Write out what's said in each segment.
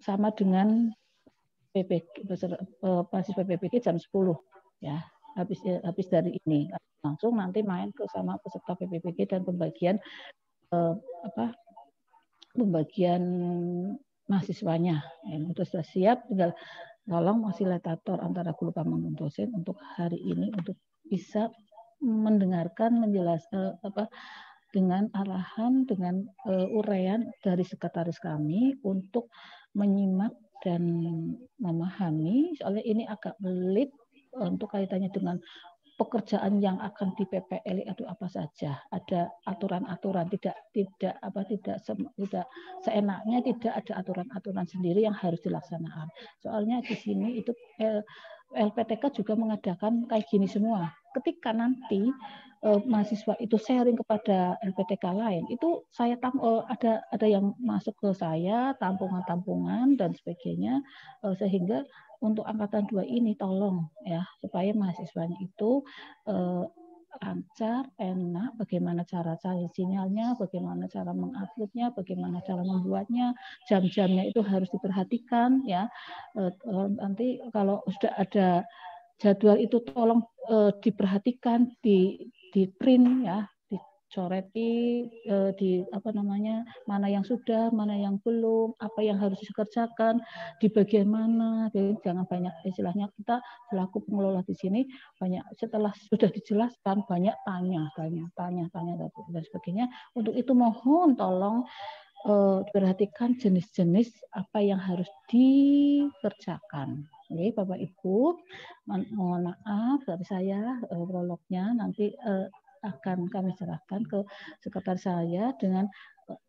sama dengan mahasiswa PPG jam 10 ya. Habis dari ini langsung nanti main ke sama peserta PPPG dan pembagian pembagian mahasiswanya. Itu sudah siap, tinggal tolong fasilitator antara guru pembimbing dosen untuk hari ini untuk bisa mendengarkan, menjelaskan dengan arahan, dengan uraian dari sekretaris kami untuk menyimak dan memahami. Soalnya ini agak belit untuk kaitannya dengan pekerjaan yang akan di PPL itu apa saja. Ada aturan-aturan, tidak seenaknya, tidak ada aturan-aturan sendiri yang harus dilaksanakan. Soalnya di sini itu LPTK juga mengadakan kayak gini semua. Ketika nanti mahasiswa itu sharing kepada LPTK lain, itu saya ada yang masuk ke saya, tampungan-tampungan dan sebagainya, sehingga untuk angkatan 2 ini tolong ya supaya mahasiswanya itu lancar, enak, bagaimana cara cari sinyalnya, bagaimana cara menguploadnya, bagaimana cara membuatnya, jam-jamnya itu harus diperhatikan ya. Nanti kalau sudah ada jadwal itu tolong diperhatikan, di print ya, dicoreti, mana yang sudah, mana yang belum, apa yang harus dikerjakan, di bagian mana. Jadi jangan banyak, istilahnya kita selaku pengelola di sini banyak, setelah sudah dijelaskan banyak tanya dan sebagainya. Untuk itu mohon tolong perhatikan jenis-jenis apa yang harus dikerjakan. Oke, Bapak Ibu, mohon maaf dari saya prolognya, nanti akan kami serahkan ke sekretaris saya dengan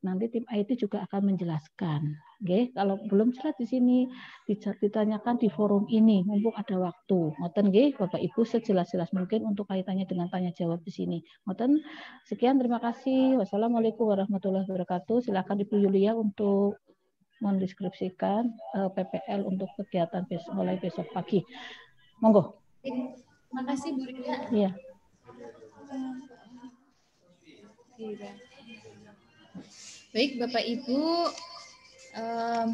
nanti tim IT juga akan menjelaskan. Oke, kalau belum jelas di sini ditanyakan di forum ini, mumpung ada waktu. Ngoten nggih, Bapak Ibu, sejelas-jelas mungkin untuk kaitannya dengan tanya jawab di sini. Ngoten, sekian, terima kasih. Wassalamualaikum warahmatullahi wabarakatuh. Silakan Ibu Yulia untuk mendeskripsikan PPL untuk kegiatan mulai besok pagi. Monggo. Terima kasih Bu Rina. Iya. Baik Bapak Ibu,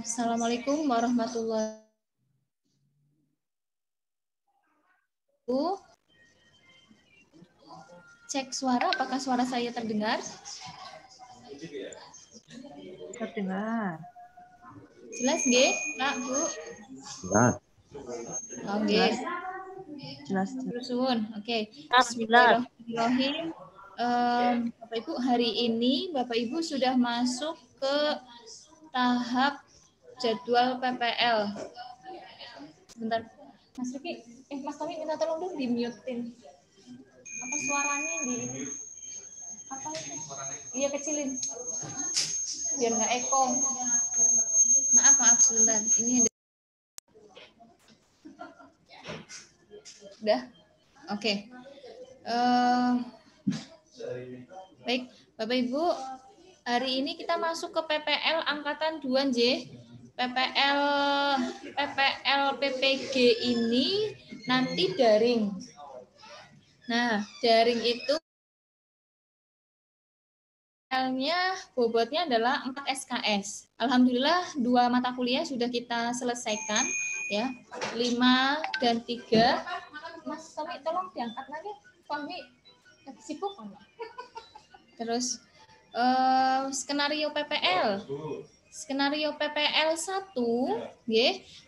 Assalamualaikum warahmatullahi wabarakatuh. Cek suara, apakah suara saya terdengar? Terdengar. Jelas nggih, Kak, Bu? Jelas. Oke. Jelas. Suwun. Oke. Bismillahirrahmanirrahim. Bapak Ibu, hari ini Bapak Ibu sudah masuk ke tahap jadwal PPL. Sebentar, Mas Riki, Mas Tommy minta tolong dong di-mute-in. Apa suaranya di ini? Apa itu? Iya, kecilin. Biar nggak eko. Maaf sebentar. Ini ada. Udah? Oke. Baik, Bapak Ibu, hari ini kita masuk ke PPL angkatan 2 J. PPL PPG ini nanti daring. Nah, daring itu PPL-nya bobotnya adalah 4 SKS. Alhamdulillah 2 mata kuliah sudah kita selesaikan ya. 5 dan 3. Mas Tommy tolong diangkat lagi. Tommy sibuk enggak? Terus skenario PPL. Skenario PPL 1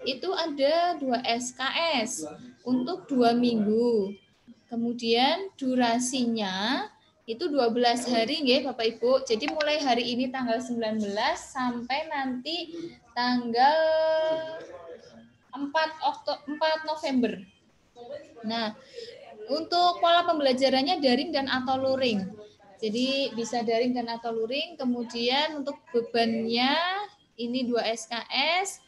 itu ada 2 SKS untuk 2 minggu. Kemudian durasinya itu 12 hari Bapak Ibu. Jadi mulai hari ini tanggal 19 sampai nanti tanggal 4 November. Nah, untuk pola pembelajarannya daring dan atau luring. Jadi bisa daring dan atau luring. Kemudian untuk bebannya ini 2 SKS.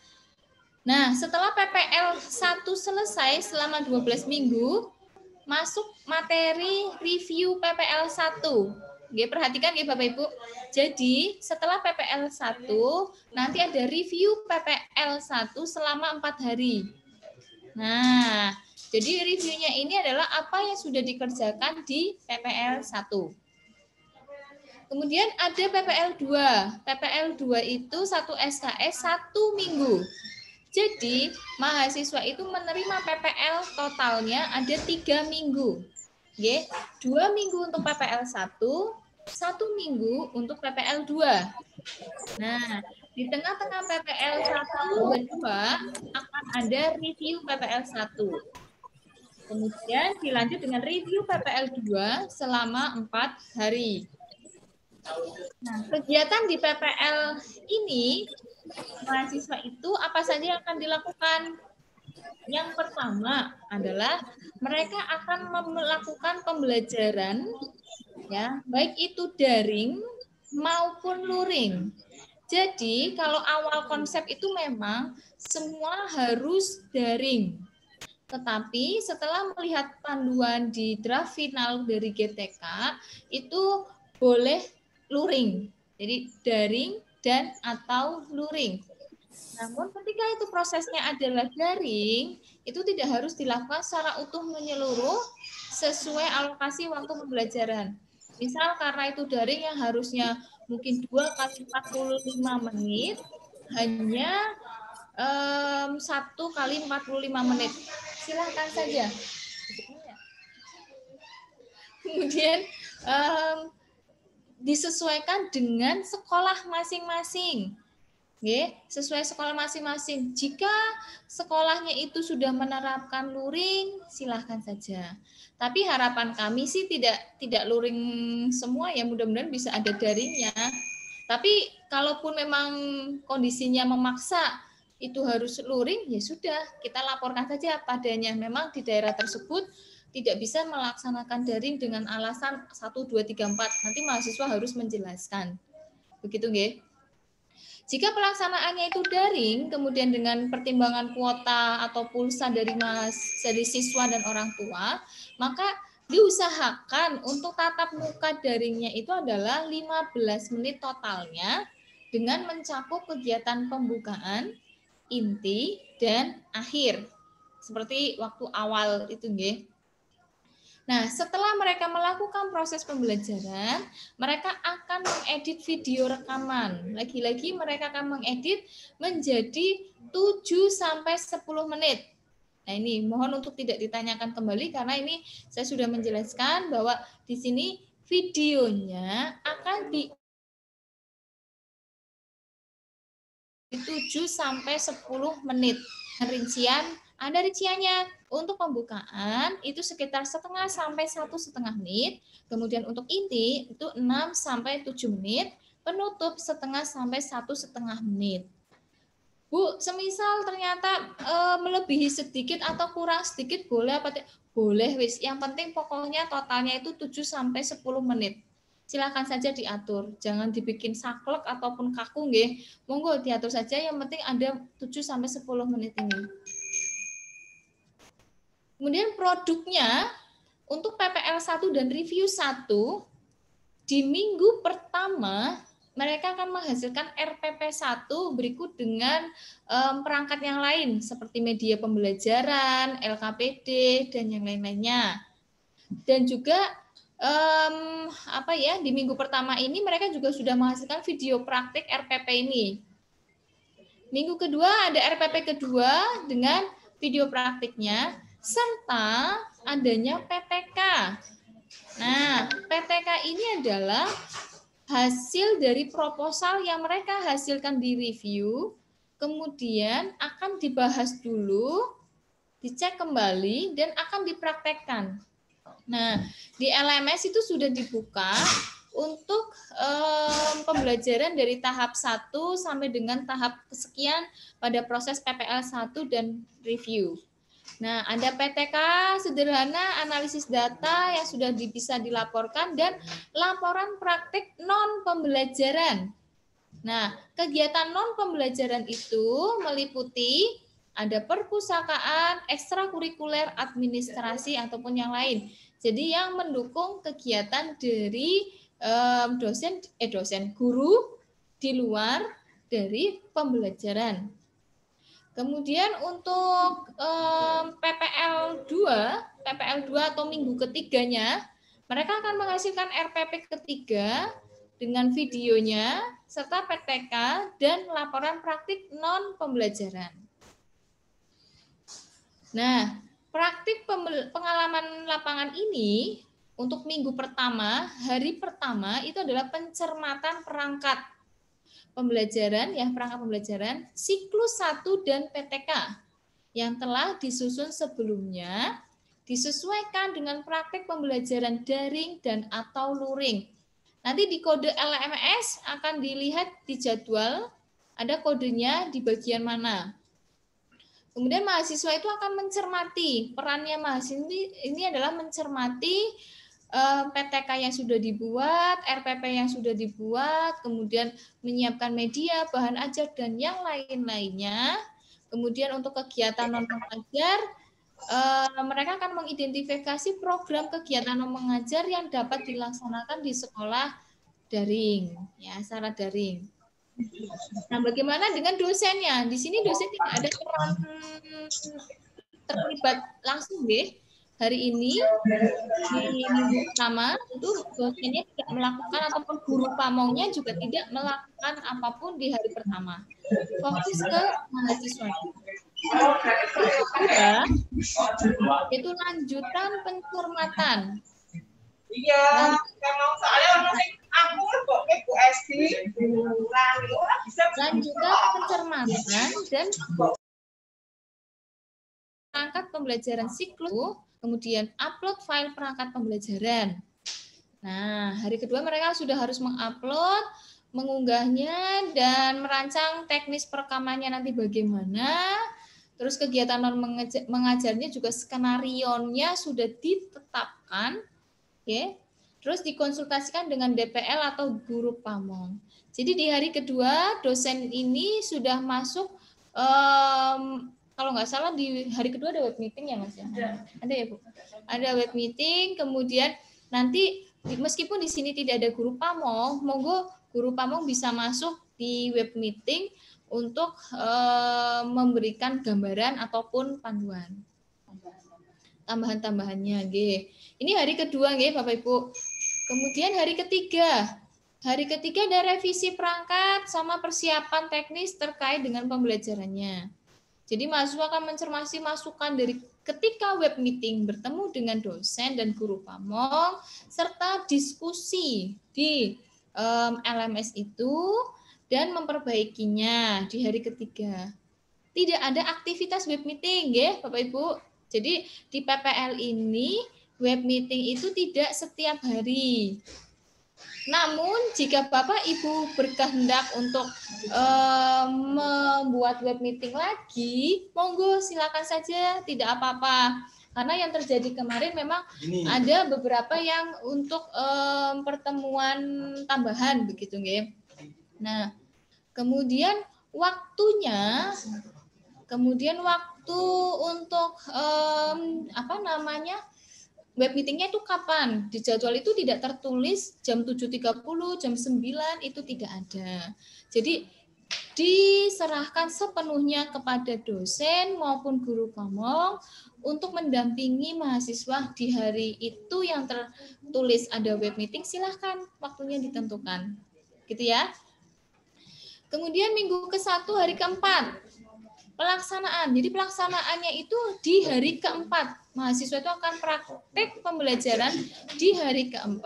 Nah, setelah PPL 1 selesai selama 12 minggu, masuk materi review PPL 1. Perhatikan Bapak Ibu. Jadi, setelah PPL 1, nanti ada review PPL 1 selama 4 hari. Nah, jadi reviewnya ini adalah apa yang sudah dikerjakan di PPL 1. Kemudian ada PPL2. PPL2 itu 1 SKS 1 minggu. Jadi mahasiswa itu menerima PPL totalnya ada 3 minggu. Oke, 2 minggu untuk PPL 1, 1 minggu untuk PPL 2. Nah, di tengah-tengah PPL 1 dan 2 akan ada review PPL 1. Kemudian dilanjut dengan review PPL 2 selama 4 hari. Nah, kegiatan di PPL ini, mahasiswa itu apa saja yang akan dilakukan? Yang pertama adalah mereka akan melakukan pembelajaran, ya, baik itu daring maupun luring. Jadi kalau awal konsep itu memang semua harus daring. Tetapi setelah melihat panduan di draft final dari GTK itu boleh luring. Jadi daring dan atau luring. Namun ketika itu prosesnya adalah daring, itu tidak harus dilakukan secara utuh menyeluruh sesuai alokasi waktu pembelajaran. Misal karena itu daring yang harusnya mungkin 2 kali 45 menit, hanya 1 kali 45 menit. Silahkan saja. Kemudian disesuaikan dengan sekolah masing-masing. Sesuai sekolah masing-masing. Jika sekolahnya itu sudah menerapkan luring, silahkan saja. Tapi harapan kami sih tidak luring semua ya, mudah-mudahan bisa ada daringnya. Tapi kalaupun memang kondisinya memaksa itu harus luring, ya sudah, kita laporkan saja padanya. Memang di daerah tersebut tidak bisa melaksanakan daring dengan alasan 1, 2, 3, 4. Nanti mahasiswa harus menjelaskan. Begitu, nggih? Jika pelaksanaannya itu daring, kemudian dengan pertimbangan kuota atau pulsa dari siswa dan orang tua, maka diusahakan untuk tatap muka daringnya itu adalah 15 menit totalnya dengan mencakup kegiatan pembukaan, inti, dan akhir. Seperti waktu awal itu, nggih. Nah, setelah mereka melakukan proses pembelajaran, mereka akan mengedit video rekaman. Lagi-lagi mereka akan mengedit menjadi 7-10 menit. Nah, ini mohon untuk tidak ditanyakan kembali karena ini saya sudah menjelaskan bahwa di sini videonya akan di 7-10 menit. Ada rinciannya. Untuk pembukaan itu sekitar 0,5 sampai 1,5 menit. Kemudian untuk inti itu 6 sampai 7 menit. Penutup 0,5 sampai 1,5 menit. Bu, semisal ternyata melebihi sedikit atau kurang sedikit boleh apa? Boleh wis. Yang penting pokoknya totalnya itu 7 sampai 10 menit. Silakan saja diatur. Jangan dibikin saklek ataupun kaku nggih. Monggo diatur saja, yang penting ada 7 sampai 10 menit ini. Kemudian produknya untuk PPL 1 dan review 1 di minggu pertama mereka akan menghasilkan RPP 1 berikut dengan perangkat yang lain seperti media pembelajaran, LKPD dan yang lain-lainnya. Dan juga di minggu pertama ini mereka juga sudah menghasilkan video praktik RPP ini. Minggu kedua ada RPP kedua dengan video praktiknya serta adanya PTK. Nah, PTK ini adalah hasil dari proposal yang mereka hasilkan di review, kemudian akan dibahas dulu, dicek kembali, dan akan dipraktekkan. Nah, di LMS itu sudah dibuka untuk pembelajaran dari tahap 1 sampai dengan tahap kesekian pada proses PPL 1 dan review. Nah, ada PTK sederhana, analisis data yang sudah bisa dilaporkan, dan laporan praktik non-pembelajaran. Nah, kegiatan non-pembelajaran itu meliputi ada perpustakaan, ekstrakurikuler, administrasi, ataupun yang lain. Jadi yang mendukung kegiatan dari guru di luar dari pembelajaran. Kemudian untuk PPL 2 atau minggu ketiganya, mereka akan menghasilkan RPP ketiga dengan videonya, serta PTK dan laporan praktik non-pembelajaran. Nah, praktik pengalaman lapangan ini untuk minggu pertama, hari pertama itu adalah pencermatan perangkat pembelajaran, ya perangkat pembelajaran, siklus 1 dan PTK yang telah disusun sebelumnya, disesuaikan dengan praktik pembelajaran daring dan atau luring. Nanti di kode LMS akan dilihat di jadwal, ada kodenya di bagian mana. Kemudian mahasiswa itu akan mencermati, perannya mahasiswa ini adalah mencermati PTK yang sudah dibuat, RPP yang sudah dibuat, kemudian menyiapkan media, bahan ajar, dan yang lain-lainnya. Kemudian untuk kegiatan non-mengajar, mereka akan mengidentifikasi program kegiatan non-mengajar yang dapat dilaksanakan di sekolah daring, ya secara daring. Nah, bagaimana dengan dosennya? Di sini dosen tidak ada peran terlibat langsung deh. Hari ini di minggu pertama itu dosennya tidak melakukan ataupun guru pamongnya juga tidak melakukan apapun di hari pertama. Fokus ke mahasiswa. Kedua, itu lanjutan pencermatan. Iya, kalau saya aku kok Bu Esti. Lanjutan pencermatan dan perangkat pembelajaran siklus, kemudian upload file perangkat pembelajaran. Nah, hari kedua mereka sudah harus mengupload, mengunggahnya, dan merancang teknis perekamannya nanti bagaimana. Terus kegiatan non mengajarnya juga skenarionya sudah ditetapkan, oke. Terus dikonsultasikan dengan DPL atau guru pamong. Jadi di hari kedua dosen ini sudah masuk, kalau nggak salah di hari kedua ada web meeting ya Mas ya? Ada ya Bu? Ada web meeting, kemudian nanti meskipun di sini tidak ada guru pamong, monggo guru pamong bisa masuk di web meeting untuk memberikan gambaran ataupun panduan. Tambahan-tambahannya, nggih. Ini hari kedua nggih Bapak Ibu. Kemudian hari ketiga. Hari ketiga ada revisi perangkat sama persiapan teknis terkait dengan pembelajarannya. Jadi mahasiswa akan mencermati masukan dari ketika web meeting bertemu dengan dosen dan guru pamong serta diskusi di LMS itu dan memperbaikinya di hari ketiga. Tidak ada aktivitas web meeting, ya Bapak Ibu. Jadi di PPL ini web meeting itu tidak setiap hari. Namun jika Bapak Ibu berkehendak untuk membuat web meeting lagi, monggo silakan saja, tidak apa-apa. Karena yang terjadi kemarin memang ada beberapa yang untuk pertemuan tambahan begitu, nggih. Nah, kemudian waktunya, waktu untuk web meetingnya itu kapan? Di jadwal itu tidak tertulis jam 7.30, jam 9 itu tidak ada. Jadi diserahkan sepenuhnya kepada dosen maupun guru pamong untuk mendampingi mahasiswa di hari itu yang tertulis ada web meeting, silahkan waktunya ditentukan. Gitu ya. Kemudian minggu ke-1 hari ke-4 pelaksanaan. Jadi pelaksanaannya itu di hari ke-4. Mahasiswa itu akan praktek pembelajaran di hari ke-4.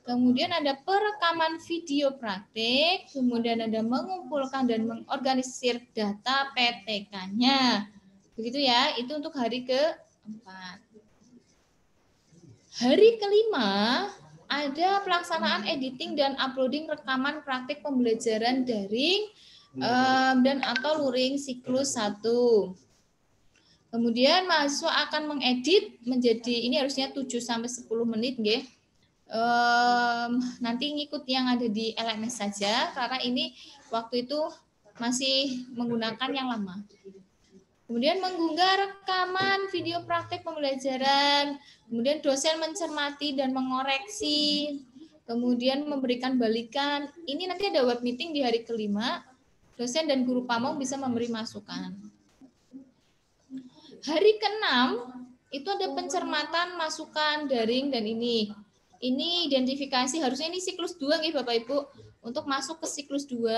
Kemudian ada perekaman video praktik, kemudian ada mengumpulkan dan mengorganisir data PTK-nya. Begitu ya, itu untuk hari ke-4. Hari ke-5 ada pelaksanaan editing dan uploading rekaman praktik pembelajaran daring dan atau luring siklus 1. Kemudian mahasiswa akan mengedit menjadi, ini harusnya 7-10 menit nggih. Nanti ngikut yang ada di LMS saja karena ini waktu itu masih menggunakan yang lama. Kemudian mengunggah rekaman video praktik pembelajaran, kemudian dosen mencermati dan mengoreksi, kemudian memberikan balikan. Ini nanti ada web meeting di hari ke-5. Dosen dan guru pamong bisa memberi masukan. Hari ke-6 itu ada pencermatan masukan daring dan ini. ini identifikasi, harusnya ini siklus 2 nih Bapak Ibu. Untuk masuk ke siklus 2,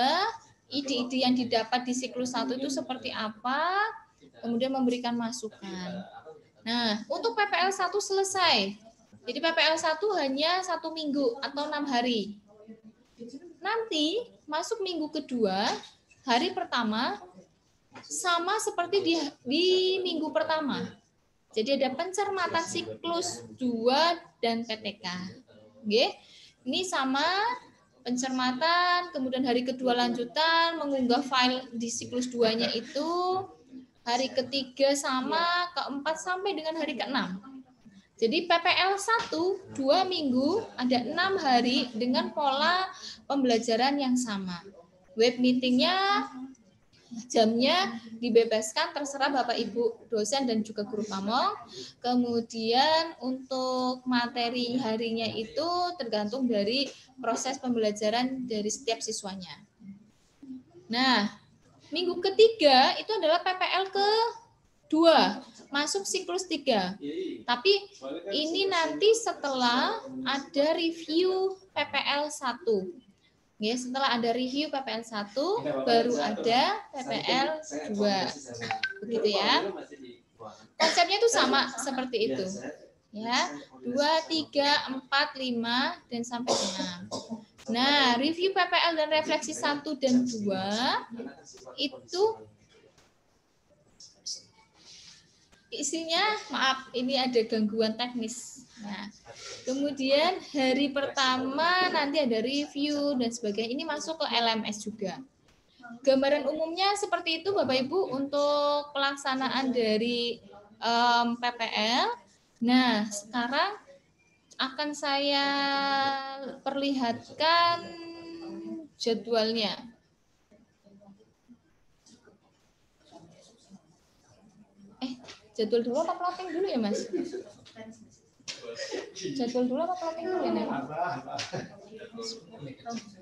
ide-ide yang didapat di siklus 1 itu seperti apa, kemudian memberikan masukan. Nah, untuk PPL 1 selesai. Jadi PPL 1 hanya 1 minggu atau 6 hari. Nanti masuk minggu kedua, hari pertama, sama seperti di minggu pertama. Jadi ada pencermatan siklus 2 dan PTK. Oke. Ini sama pencermatan, kemudian hari kedua lanjutan, mengunggah file di siklus 2-nya itu, hari ketiga sama, keempat sampai dengan hari ke-6. Jadi PPL 1, 2 minggu, ada 6 hari dengan pola pembelajaran yang sama. Web meetingnya, jamnya dibebaskan, terserah Bapak Ibu dosen dan juga guru pamong. Kemudian untuk materi harinya itu tergantung dari proses pembelajaran dari setiap siswanya. Nah, minggu ketiga itu adalah PPL ke-2, masuk siklus 3. Tapi ini nanti setelah ada review PPL 1. Ya, setelah ada review PPL 1, baru ada PPL 2. Begitu ya. Konsepnya itu sama seperti itu. Ya, 2, 3, 4, 5, dan sampai 6. Nah, review PPL dan refleksi 1 dan 2 itu isinya, maaf, ini ada gangguan teknis. Nah, kemudian hari pertama nanti ada review dan sebagainya. Ini masuk ke LMS juga. Gambaran umumnya seperti itu Bapak Ibu untuk pelaksanaan dari PPL. Nah, sekarang akan saya perlihatkan jadwalnya. Jadwal dulu apa plotting dulu ya, Mas? Jadwal dulu apa plotting dulu ya, Nek?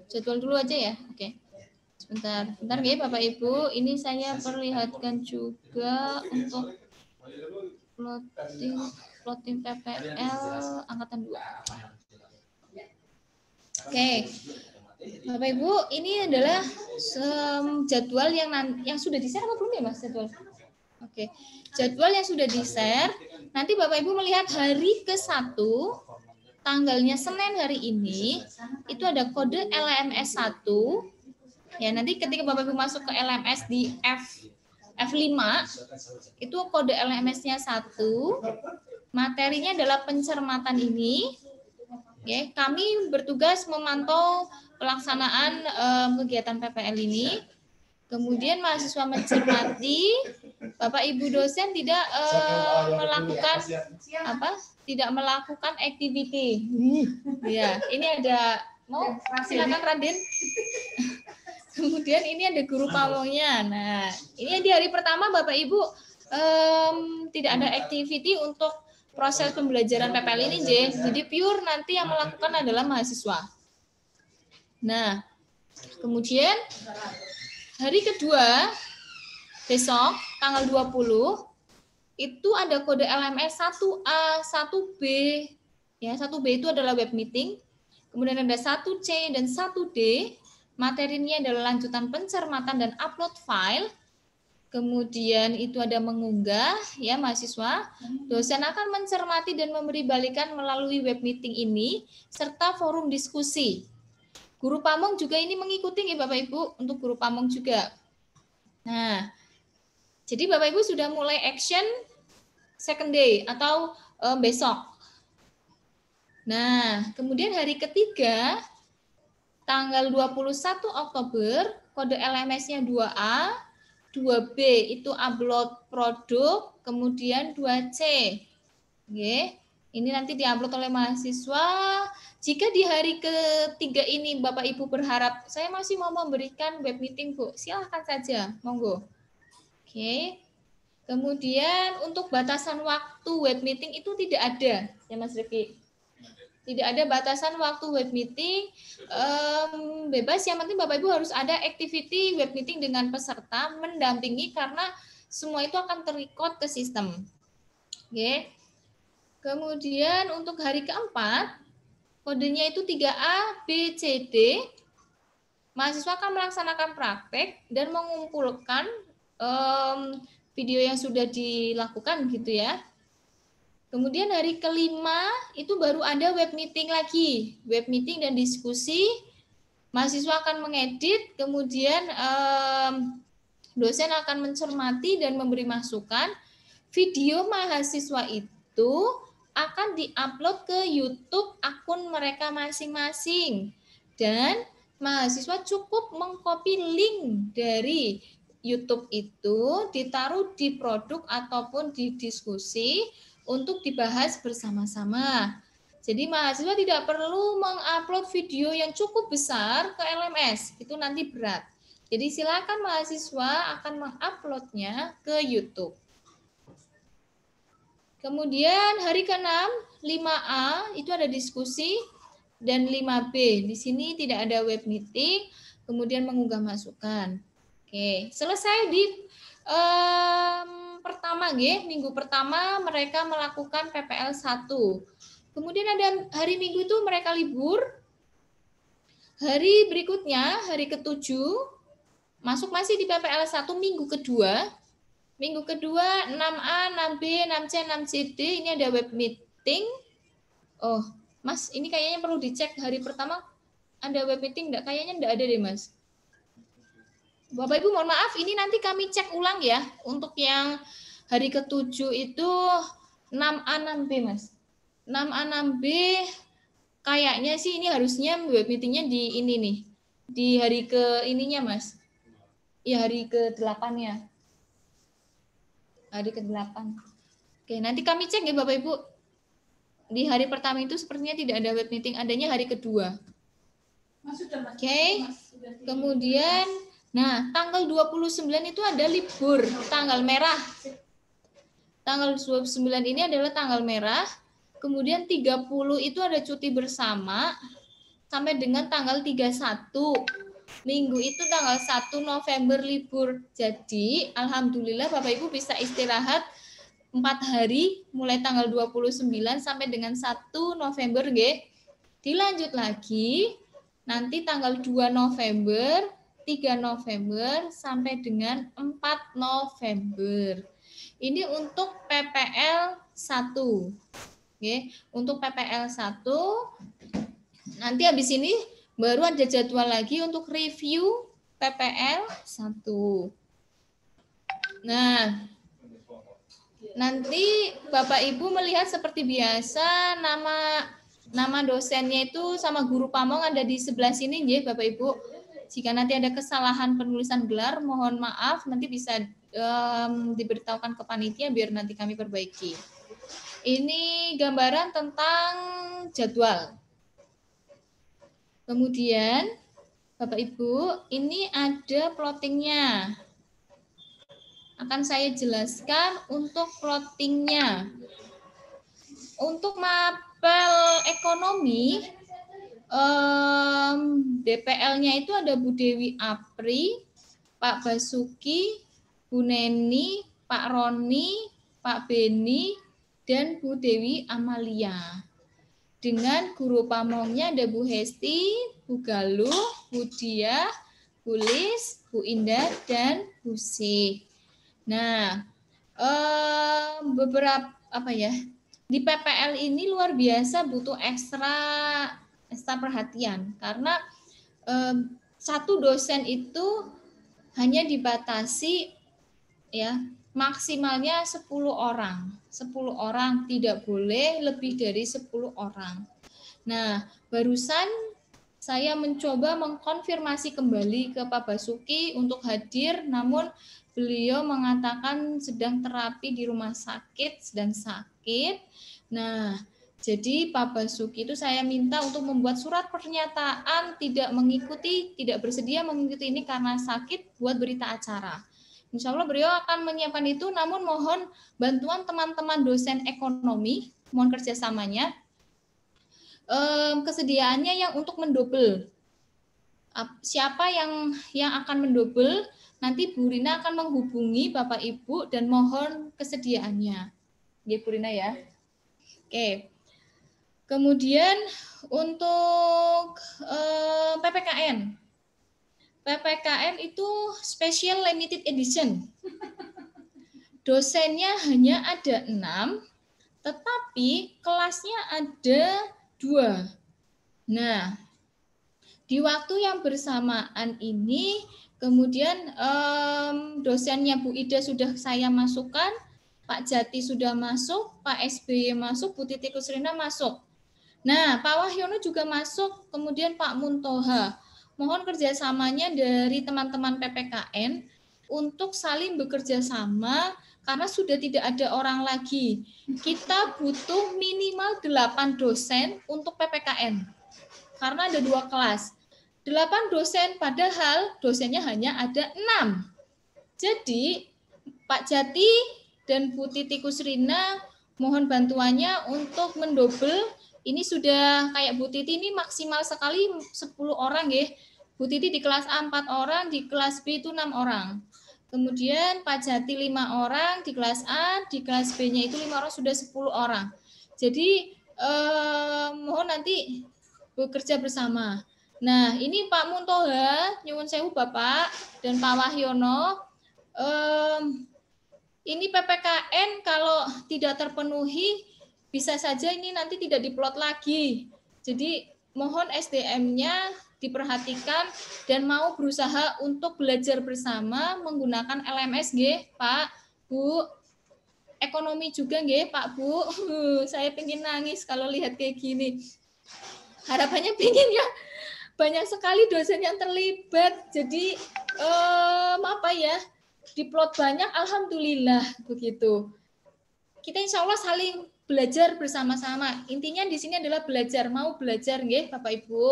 Jadwal dulu aja ya. Oke. Sebentar ya Bapak Ibu. Ini saya perlihatkan juga untuk plotting PPL angkatan 2. Oke. Bapak Ibu, ini adalah jadwal yang sudah di-share apa belum ya, Mas, jadwal? Oke, jadwal yang sudah di-share, nanti Bapak Ibu melihat hari ke-1, tanggalnya Senin hari ini, itu ada kode LMS 1. Ya, nanti ketika Bapak Ibu masuk ke LMS di F5, itu kode LMS-nya 1. Materinya adalah pencermatan ini. Ya, kami bertugas memantau pelaksanaan kegiatan PPL ini. Kemudian mahasiswa mencermati, Bapak Ibu dosen tidak melakukan activity. Ya, ini ada silakan Raden. Kemudian ini ada guru pamongnya. Nah, ini di hari pertama Bapak Ibu tidak ada activity untuk proses pembelajaran PPL ini, jadi pure nanti yang melakukan adalah mahasiswa. Nah, kemudian hari kedua, besok, tanggal 20, itu ada kode LMS 1A, 1B. Ya, 1B itu adalah web meeting. Kemudian ada 1C dan 1D. Materinya adalah lanjutan pencermatan dan upload file. Kemudian itu ada mengunggah, ya mahasiswa. Dosen akan mencermati dan memberi balikan melalui web meeting ini, serta forum diskusi. Guru pamong juga ini mengikuti ya Bapak Ibu, untuk guru pamong juga. Nah, jadi Bapak Ibu sudah mulai action second day atau besok. Nah, kemudian hari ketiga, tanggal 21 Oktober, kode LMS-nya 2A, 2B itu upload produk, kemudian 2C. Oke. Ini nanti diupload oleh mahasiswa. Jika di hari ketiga ini Bapak Ibu berharap, saya masih mau memberikan web meeting, Bu, silahkan saja, monggo. Oke. Kemudian untuk batasan waktu web meeting itu tidak ada, ya Mas Rifki. Tidak ada batasan waktu web meeting, bebas, yang penting Bapak Ibu harus ada activity web meeting dengan peserta mendampingi karena semua itu akan ter-record ke sistem. Oke. Kemudian untuk hari keempat, Kodenya itu 3A, B, C, D. Mahasiswa akan melaksanakan praktek dan mengumpulkan video yang sudah dilakukan gitu ya. Kemudian hari kelima itu baru ada web meeting lagi. Web meeting dan diskusi. Mahasiswa akan mengedit, kemudian dosen akan mencermati dan memberi masukan. Video mahasiswa itu akan diupload ke YouTube akun mereka masing-masing. Dan mahasiswa cukup mengcopy link dari YouTube itu ditaruh di produk ataupun di diskusi untuk dibahas bersama-sama. Jadi mahasiswa tidak perlu mengupload video yang cukup besar ke LMS, itu nanti berat. Jadi silakan mahasiswa akan menguploadnya ke YouTube. Kemudian hari ke-6, 5A itu ada diskusi dan 5B. Di sini tidak ada web meeting, kemudian mengunggah masukan. Oke, selesai di pertama, minggu pertama mereka melakukan PPL 1. Kemudian ada hari Minggu itu mereka libur. Hari berikutnya, hari ke-7, masuk masih di PPL 1 minggu kedua. Minggu kedua 6A, 6B, 6C, 6CD ini ada web meeting. Oh, Mas, ini kayaknya perlu dicek hari pertama ada web meeting enggak? Kayaknya enggak ada deh, Mas. Bapak Ibu mohon maaf, ini nanti kami cek ulang ya. Untuk yang hari ke-7 itu 6A, 6B, Mas. 6A, 6B kayaknya sih ini harusnya web meetingnya di ini nih. Di hari ke ininya, Mas. Ya, hari ke-8-nya. Hari ke-8. Oke, nanti kami cek ya Bapak Ibu. Di hari pertama itu sepertinya tidak ada web meeting, adanya hari kedua. Oke. Kemudian, nah, tanggal 29 itu ada libur, tanggal merah. Tanggal 29 ini adalah tanggal merah. Kemudian 30 itu ada cuti bersama sampai dengan tanggal 31. Minggu itu tanggal 1 November libur. Jadi, alhamdulillah Bapak Ibu bisa istirahat 4 hari mulai tanggal 29 sampai dengan 1 November, nggih. Dilanjut lagi nanti tanggal 2 November, 3 November sampai dengan 4 November. Ini untuk PPL 1. Oke, untuk PPL 1 nanti habis ini baru ada jadwal lagi untuk review PPL 1. Nah, nanti Bapak Ibu melihat seperti biasa nama dosennya itu sama guru pamong ada di sebelah sini ya Bapak Ibu. Jika nanti ada kesalahan penulisan gelar, mohon maaf nanti bisa diberitahukan ke panitia biar nanti kami perbaiki. Ini gambaran tentang jadwal. Kemudian, Bapak Ibu, ini ada plottingnya. Akan saya jelaskan untuk plottingnya. Untuk mapel ekonomi, DPL-nya itu ada Bu Dewi Apri, Pak Basuki, Bu Neni, Pak Roni, Pak Beni, dan Bu Dewi Amalia. Dengan guru pamongnya ada Bu Hesti, Bu Galuh, Bu Dia, Bu Lis, Bu Indah, dan Bu Sih. Nah, beberapa di PPL ini luar biasa butuh ekstra perhatian karena satu dosen itu hanya dibatasi ya maksimalnya 10 orang. 10 orang, tidak boleh lebih dari 10 orang. Nah, barusan saya mencoba mengkonfirmasi kembali ke Pak Basuki untuk hadir, namun beliau mengatakan sedang terapi di rumah sakit, sedang sakit. Nah, jadi Pak Basuki itu saya minta untuk membuat surat pernyataan tidak bersedia mengikuti ini karena sakit buat berita acara. Insya Allah beliau akan menyiapkan itu, namun mohon bantuan teman-teman dosen ekonomi, mohon kerjasamanya. Kesediaannya yang untuk mendobel. Siapa yang akan mendobel, nanti Bu Rina akan menghubungi Bapak Ibu dan mohon kesediaannya. Ya Bu Rina ya. Oke. Kemudian untuk PPKN. PPKN itu Special Limited Edition. Dosennya hanya ada 6, tetapi kelasnya ada 2. Nah, di waktu yang bersamaan ini, kemudian dosennya Bu Ida sudah saya masukkan, Pak Jati sudah masuk, Pak SBY masuk, Bu Titi Kusrina masuk. Nah, Pak Wahyono juga masuk, kemudian Pak Muntoha. Mohon kerjasamanya dari teman-teman PPKN untuk saling bekerja sama karena sudah tidak ada orang lagi. Kita butuh minimal 8 dosen untuk PPKN karena ada 2 kelas. 8 dosen padahal dosennya hanya ada 6. Jadi Pak Jati dan Bu Titi Kusrina mohon bantuannya untuk mendobel. Ini sudah kayak Bu Titi ini maksimal sekali 10 orang ya. Bu Titi di kelas A 4 orang, di kelas B itu 6 orang. Kemudian Pak Jati 5 orang di kelas A, di kelas B-nya itu 5 orang, sudah 10 orang. Jadi mohon nanti bekerja bersama. Nah, ini Pak Muntoha, nyuwun sewu Bapak dan Pak Wahyono. Ini PPKN kalau tidak terpenuhi bisa saja ini nanti tidak diplot lagi. Jadi mohon SDM-nya diperhatikan dan mau berusaha untuk belajar bersama menggunakan LMS nggih, Pak, Bu. Ekonomi juga nggih, Pak, Bu. Saya pengen nangis kalau lihat kayak gini. Harapannya pengen ya banyak sekali dosen yang terlibat. Jadi apa ya? Diplot banyak, alhamdulillah begitu. Kita insya Allah saling belajar bersama-sama. Intinya di sini adalah belajar, mau belajar nggih, Bapak Ibu.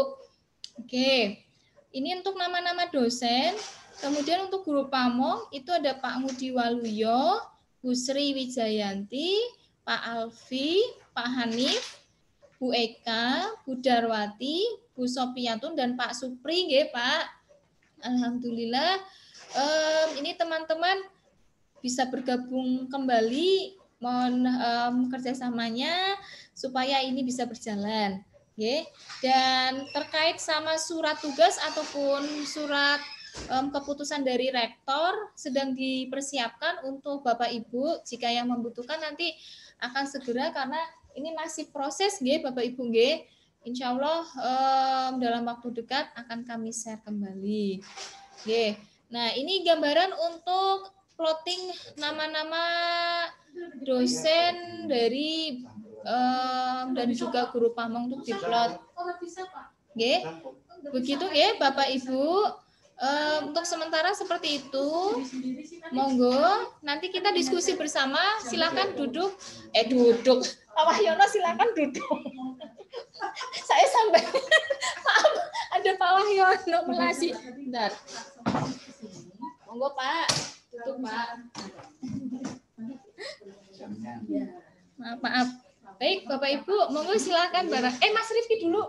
Oke. Ini untuk nama-nama dosen. Kemudian untuk guru pamong itu ada Pak Ngudi Waluyo, Bu Sri Wijayanti, Pak Alfi, Pak Hanif, Bu Eka, Bu Darwati, Bu Sopiatun, dan Pak Supri, nggih, Pak. Alhamdulillah, ini teman-teman bisa bergabung kembali. Mohon kerjasamanya supaya ini bisa berjalan. Nggih. Dan terkait sama surat tugas ataupun surat keputusan dari rektor sedang dipersiapkan untuk Bapak Ibu. Jika yang membutuhkan nanti akan segera karena ini masih proses nggih Bapak Ibu nggih. Insya Allah dalam waktu dekat akan kami share kembali. Nggih. Nah, ini gambaran untuk plotting nama-nama dosen dari dan juga guru pamong untuk diplot. Nggih. Begitu nggih Bapak Ibu. Untuk sementara seperti itu. Monggo, nanti kita diskusi bersama. Silakan duduk. Duduk. Pak Wahyono silakan duduk. Saya sampai maaf, ada Pak Wahyono melasi. Bentar. Monggo Pak, duduk Pak. Maaf. Baik Bapak Ibu, monggo silakan bareng. Mas Rifki dulu.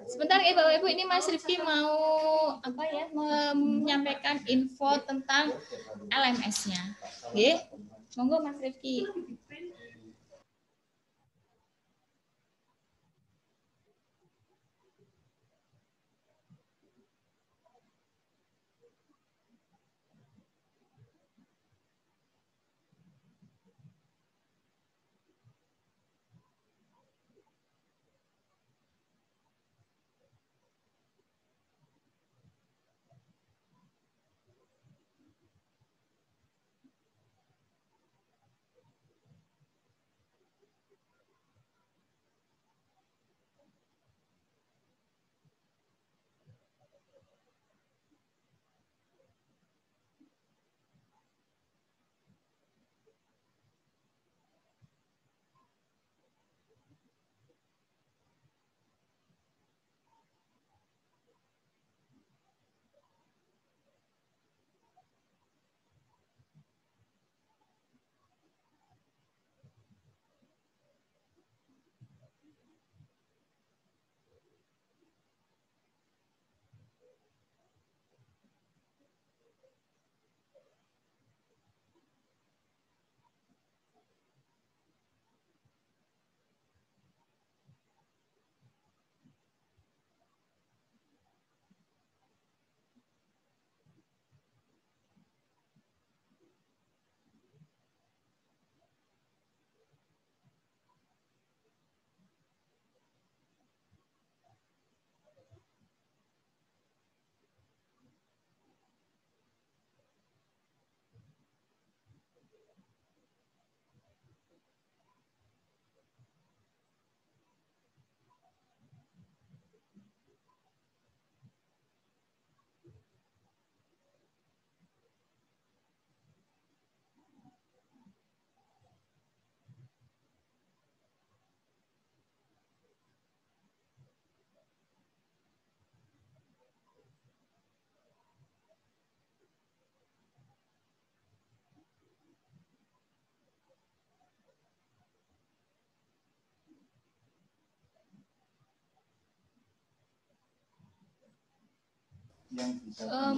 Sebentar ya Bapak Ibu, ini Mas Rifki mau menyampaikan info tentang LMS-nya. Nggih. Monggo Mas Rifki.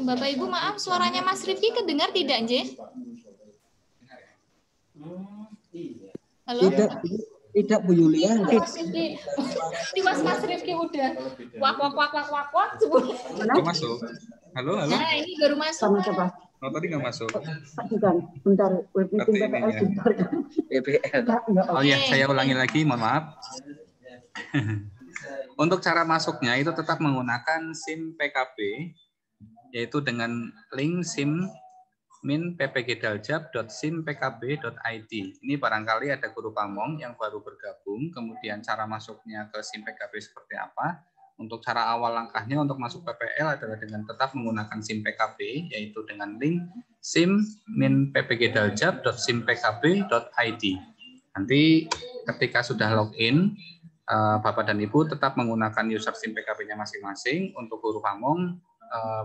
Bapak Ibu maaf, suaranya Mas Rifki kedengar tidak, Nje? Halo? Tidak Bu Yulia. Mas Rifki, ini Mas Rifki udah wak masuk. Halo. Nah, ini baru masuk. Sama siapa? Oh, tadi nggak masuk. Pak Jugan, bentar. Web meeting PPL bentar. PPL. Oh iya, saya ulangi lagi, mohon maaf. Untuk cara masuknya itu tetap menggunakan SIM PKB, yaitu dengan link SIM min ppgdaljab.simpkb.id. Ini barangkali ada guru pamong yang baru bergabung, kemudian cara masuknya ke SIM PKB seperti apa. Untuk cara awal langkahnya untuk masuk PPL adalah dengan tetap menggunakan SIM PKB, yaitu dengan link SIM min ppgdaljab.simpkb.id. Nanti ketika sudah login, Bapak dan Ibu tetap menggunakan user SIM PKB-nya masing-masing. Untuk guru pamong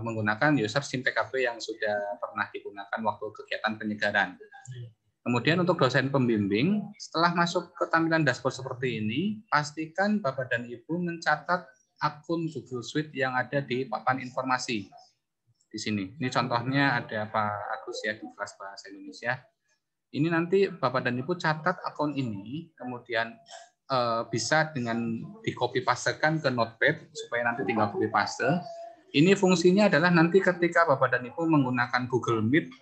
menggunakan user SIM PKB yang sudah pernah digunakan waktu kegiatan penyegaran. Kemudian untuk dosen pembimbing, setelah masuk ke tampilan dashboard seperti ini, pastikan Bapak dan Ibu mencatat akun Google Suite yang ada di papan informasi di sini. Ini contohnya ada Pak Agus ya di kelas bahasa Indonesia. Ini nanti Bapak dan Ibu catat akun ini, kemudian bisa dengan di copy pastekan ke Notepad supaya nanti tinggal copy paste. Ini fungsinya adalah nanti ketika Bapak dan Ibu menggunakan Google Meet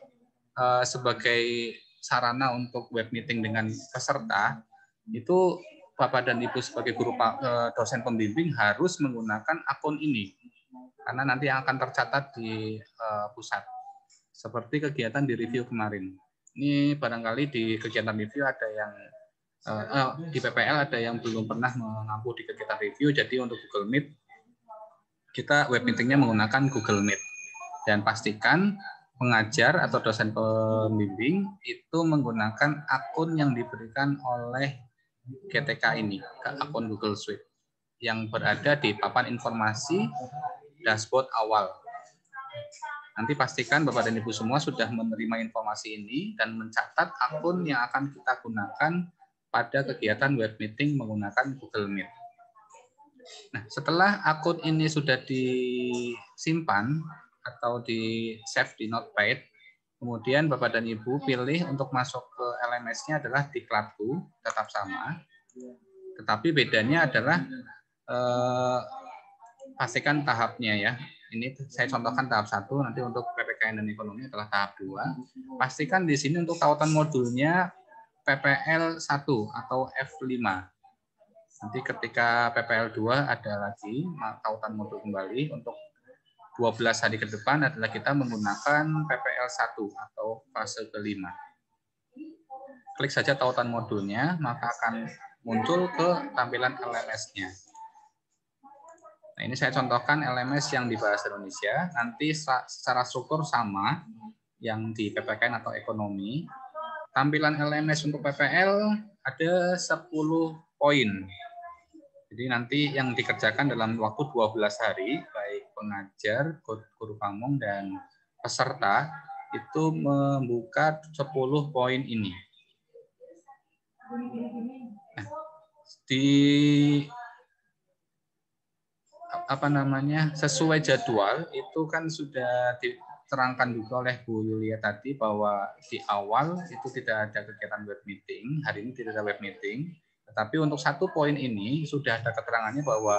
sebagai sarana untuk web meeting dengan peserta, itu Bapak dan Ibu sebagai guru dosen pembimbing harus menggunakan akun ini, karena nanti yang akan tercatat di pusat. Seperti kegiatan di review kemarin. Ini barangkali di kegiatan review ada yang, di PPL ada yang belum pernah mengampu di kegiatan review, jadi untuk Google Meet, kita web meetingnya menggunakan Google Meet. Dan pastikan pengajar atau dosen pembimbing itu menggunakan akun yang diberikan oleh GTK ini, akun Google Suite yang berada di papan informasi dashboard awal. Nanti pastikan Bapak dan Ibu semua sudah menerima informasi ini dan mencatat akun yang akan kita gunakan pada kegiatan web meeting menggunakan Google Meet. Nah, setelah akun ini sudah disimpan atau di save di Notepad, kemudian Bapak dan Ibu pilih untuk masuk ke LMS-nya adalah Diklatku, tetap sama. Tetapi bedanya adalah pastikan tahapnya ya. Ini saya contohkan tahap 1, nanti untuk PPKN dan ekonomi adalah tahap 2. Pastikan di sini untuk tautan modulnya PPL 1 atau F5. Nanti ketika PPL 2 ada lagi tautan modul kembali. Untuk 12 hari ke depan adalah kita menggunakan PPL 1 atau fase kelima. Klik saja tautan modulnya, maka akan muncul ke tampilan LMS-nya. Nah, ini saya contohkan LMS yang di bahasa Indonesia. Nanti secara struktur sama yang di PPKN atau ekonomi. Tampilan LMS untuk PPL ada 10 poin. Jadi nanti yang dikerjakan dalam waktu 12 hari, baik pengajar, guru pamong, dan peserta, itu membuka 10 poin ini. Nah, sesuai jadwal, itu kan sudah diterangkan juga oleh Bu Yulia tadi, bahwa di awal itu tidak ada kegiatan web meeting, hari ini tidak ada web meeting. Tetapi untuk 1 poin ini sudah ada keterangannya bahwa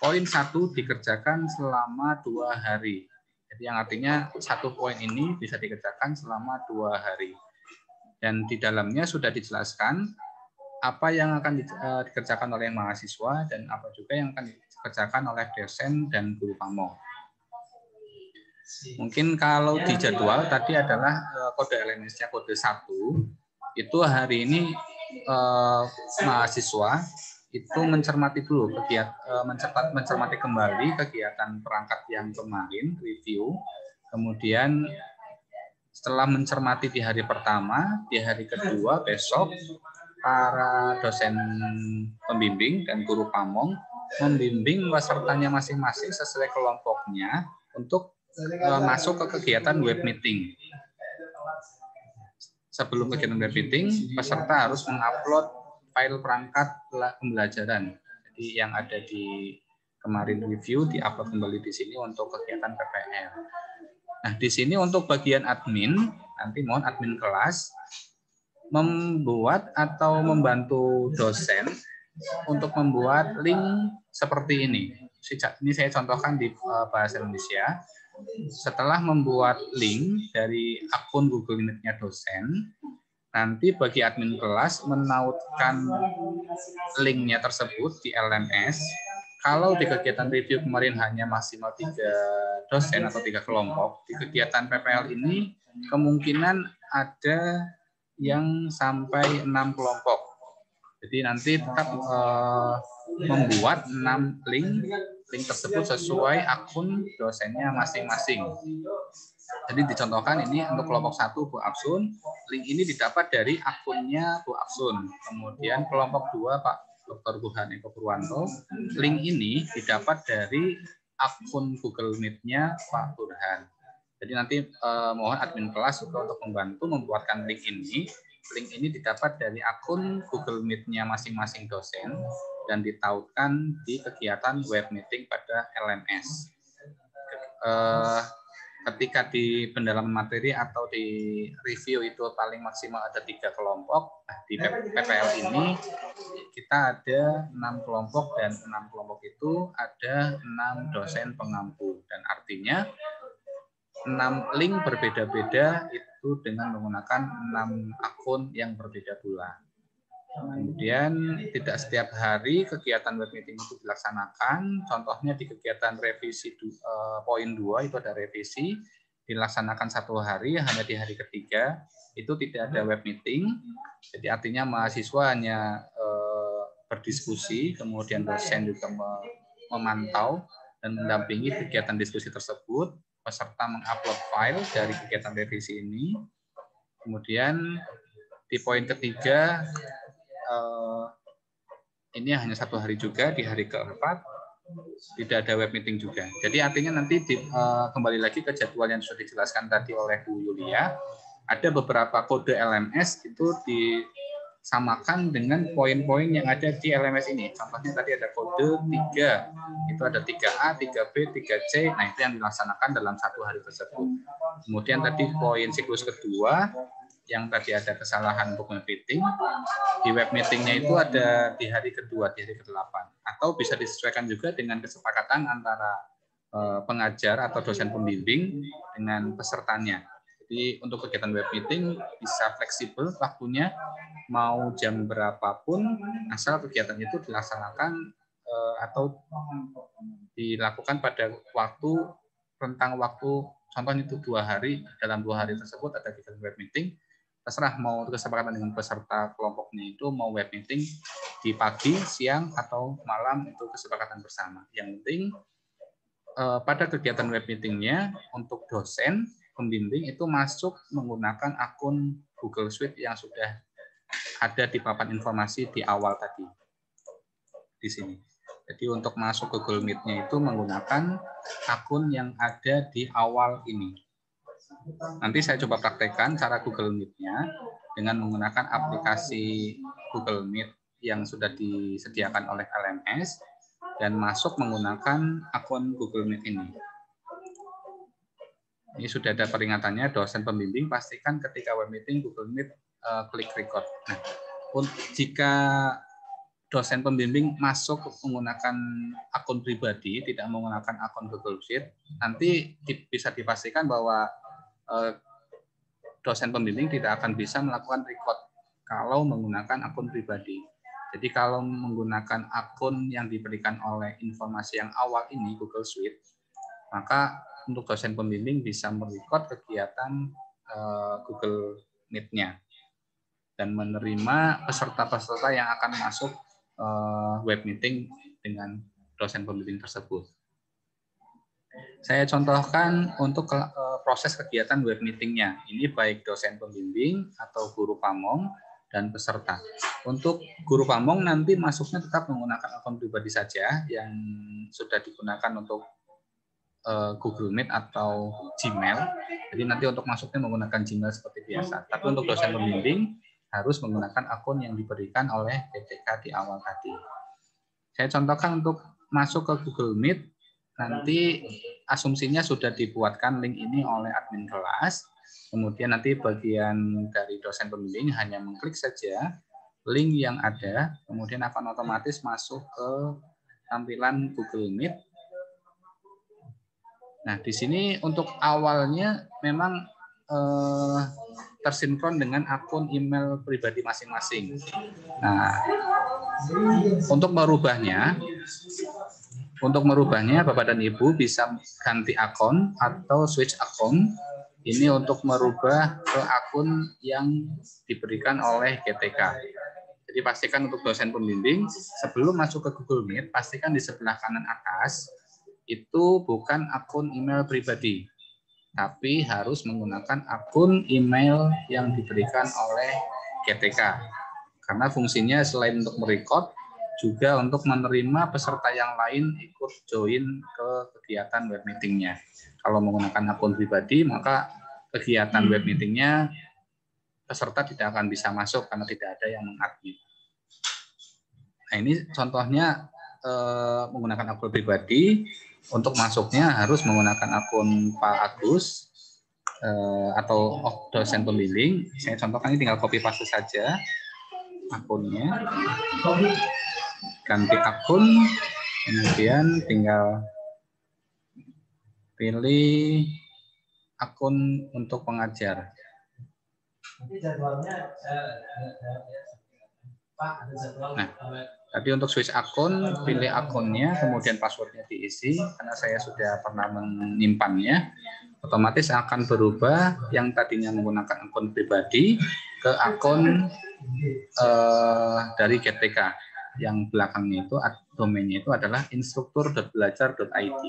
poin 1 dikerjakan selama 2 hari. Jadi yang artinya 1 poin ini bisa dikerjakan selama 2 hari. Dan di dalamnya sudah dijelaskan apa yang akan dikerjakan oleh mahasiswa dan apa juga yang akan dikerjakan oleh dosen dan guru pamong. Mungkin kalau di jadwal tadi adalah kode LMS-nya kode 1, itu hari ini mahasiswa itu mencermati dulu mencermati kembali kegiatan perangkat yang kemarin review, kemudian setelah mencermati di hari pertama, di hari kedua besok para dosen pembimbing dan guru pamong membimbing pesertanya masing-masing sesuai kelompoknya untuk masuk ke kegiatan web meeting. Sebelum kegiatan web meeting, peserta harus mengupload file perangkat pembelajaran. Jadi yang ada di kemarin review diupload kembali di sini untuk kegiatan PPL. Nah, di sini untuk bagian admin, nanti mohon admin kelas membuat atau membantu dosen untuk membuat link seperti ini. Ini saya contohkan di bahasa Indonesia. Setelah membuat link dari akun Google Meet-nya dosen, nanti bagi admin kelas menautkan linknya tersebut di LMS. Kalau di kegiatan review kemarin hanya maksimal 3 dosen atau 3 kelompok, di kegiatan PPL ini kemungkinan ada yang sampai 6 kelompok. Jadi nanti tetap membuat 6 link tersebut sesuai akun dosennya masing-masing. Jadi dicontohkan ini untuk kelompok 1 Bu Afsun, link ini didapat dari akunnya Bu Afsun. Kemudian kelompok 2 Pak Dr. Burhan Eko Purwanto, link ini didapat dari akun Google Meet-nya Pak Burhan. Jadi nanti mohon admin kelas juga untuk membantu membuatkan link ini. Link ini didapat dari akun Google Meet-nya masing-masing dosen dan ditautkan di kegiatan web meeting pada LMS. Ketika di pendalaman materi atau di review itu paling maksimal ada 3 kelompok. Nah, di PPL ini kita ada 6 kelompok dan 6 kelompok itu ada 6 dosen pengampu. Dan artinya 6 link berbeda-beda itu dengan menggunakan 6 akun yang berbeda pula. Kemudian tidak setiap hari kegiatan web meeting itu dilaksanakan. Contohnya di kegiatan revisi poin 2 itu ada revisi dilaksanakan 1 hari, hanya di hari ketiga itu tidak ada web meeting. Jadi artinya mahasiswa hanya berdiskusi, kemudian dosen juga memantau dan mendampingi kegiatan diskusi tersebut. Peserta mengupload file dari kegiatan revisi ini. Kemudian di poin ketiga ini hanya 1 hari juga, di hari keempat tidak ada web meeting juga. Jadi artinya nanti kembali lagi ke jadwal yang sudah dijelaskan tadi oleh Bu Yulia, ada beberapa kode LMS itu disamakan dengan poin-poin yang ada di LMS ini. Contohnya tadi ada kode 3, itu ada 3A, 3B, 3C, nah itu yang dilaksanakan dalam 1 hari tersebut. Kemudian tadi poin siklus kedua, yang tadi ada kesalahan untuk web meeting, di web meetingnya itu ada di hari kedua, di hari ke-8. Atau bisa disesuaikan juga dengan kesepakatan antara pengajar atau dosen pembimbing dengan pesertanya. Jadi untuk kegiatan web meeting bisa fleksibel waktunya, mau jam berapapun, asal kegiatan itu dilaksanakan atau dilakukan pada rentang waktu, contohnya itu 2 hari, dalam 2 hari tersebut ada kegiatan web meeting, terserah mau kesepakatan dengan peserta kelompoknya itu mau web meeting di pagi, siang, atau malam, itu kesepakatan bersama. Yang penting pada kegiatan web meetingnya untuk dosen pembimbing itu masuk menggunakan akun Google Suite yang sudah ada di papan informasi di awal tadi di sini. Jadi untuk masuk ke Google Meet-nya itu menggunakan akun yang ada di awal ini. Nanti saya coba praktekkan cara Google Meet-nya dengan menggunakan aplikasi Google Meet yang sudah disediakan oleh LMS dan masuk menggunakan akun Google Meet ini. Ini sudah ada peringatannya, dosen pembimbing pastikan ketika web meeting Google Meet klik record. Nah, jika dosen pembimbing masuk menggunakan akun pribadi, tidak menggunakan akun Google Sheet, nanti bisa dipastikan bahwa dosen pembimbing tidak akan bisa melakukan record kalau menggunakan akun pribadi. Jadi kalau menggunakan akun yang diberikan oleh informasi yang awal ini, Google Suite, maka untuk dosen pembimbing bisa merecord kegiatan Google Meet-nya dan menerima peserta-peserta yang akan masuk web meeting dengan dosen pembimbing tersebut. Saya contohkan untuk proses kegiatan web meeting-nya. Ini baik dosen pembimbing atau guru pamong dan peserta. Untuk guru pamong nanti masuknya tetap menggunakan akun pribadi saja yang sudah digunakan untuk Google Meet atau Gmail. Jadi nanti untuk masuknya menggunakan Gmail seperti biasa. Tapi untuk dosen pembimbing harus menggunakan akun yang diberikan oleh PTK di awal tadi. Saya contohkan untuk masuk ke Google Meet, nanti asumsinya sudah dibuatkan link ini oleh admin kelas. Kemudian nanti bagian dari dosen pembimbing hanya mengklik saja link yang ada, kemudian akan otomatis masuk ke tampilan Google Meet. Nah, di sini untuk awalnya memang tersinkron dengan akun email pribadi masing-masing. Nah, untuk merubahnya Bapak dan Ibu bisa ganti akun atau switch akun. Ini untuk merubah ke akun yang diberikan oleh GTK. Jadi pastikan untuk dosen pembimbing sebelum masuk ke Google Meet, pastikan di sebelah kanan atas itu bukan akun email pribadi, tapi harus menggunakan akun email yang diberikan oleh GTK. Karena fungsinya selain untuk merecord, juga untuk menerima peserta yang lain ikut join ke kegiatan web meetingnya. Kalau menggunakan akun pribadi, maka kegiatan web meetingnya peserta tidak akan bisa masuk karena tidak ada yang mengadmin. Nah, ini contohnya menggunakan akun pribadi. Untuk masuknya harus menggunakan akun Pak Agus atau dosen pembimbing. Saya contohkan ini tinggal copy paste saja akunnya. Ganti akun, kemudian tinggal pilih akun untuk pengajar. Nah, tapi untuk switch akun, pilih akunnya, kemudian passwordnya diisi, karena saya sudah pernah menyimpannya, otomatis akan berubah yang tadinya menggunakan akun pribadi ke akun dari GTK. Yang belakangnya itu domainnya itu adalah instruktur.belajar.id.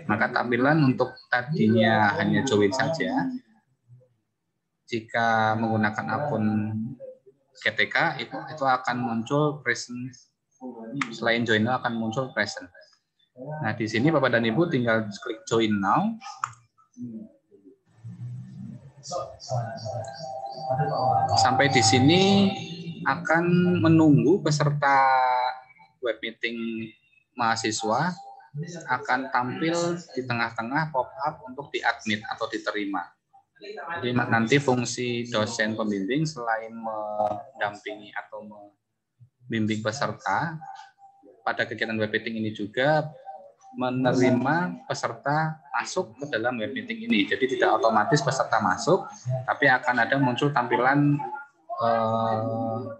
Maka tampilan untuk tadinya hanya join saja, jika menggunakan akun GTK itu akan muncul present, selain join now akan muncul present. Nah, di sini Bapak dan Ibu tinggal klik join now. Sampai di sini akan menunggu peserta web meeting mahasiswa akan tampil di tengah-tengah pop-up untuk di-admit atau diterima. Jadi nanti fungsi dosen pembimbing selain mendampingi atau membimbing peserta pada kegiatan web meeting ini juga menerima peserta masuk ke dalam web meeting ini. Jadi tidak otomatis peserta masuk, tapi akan ada muncul tampilan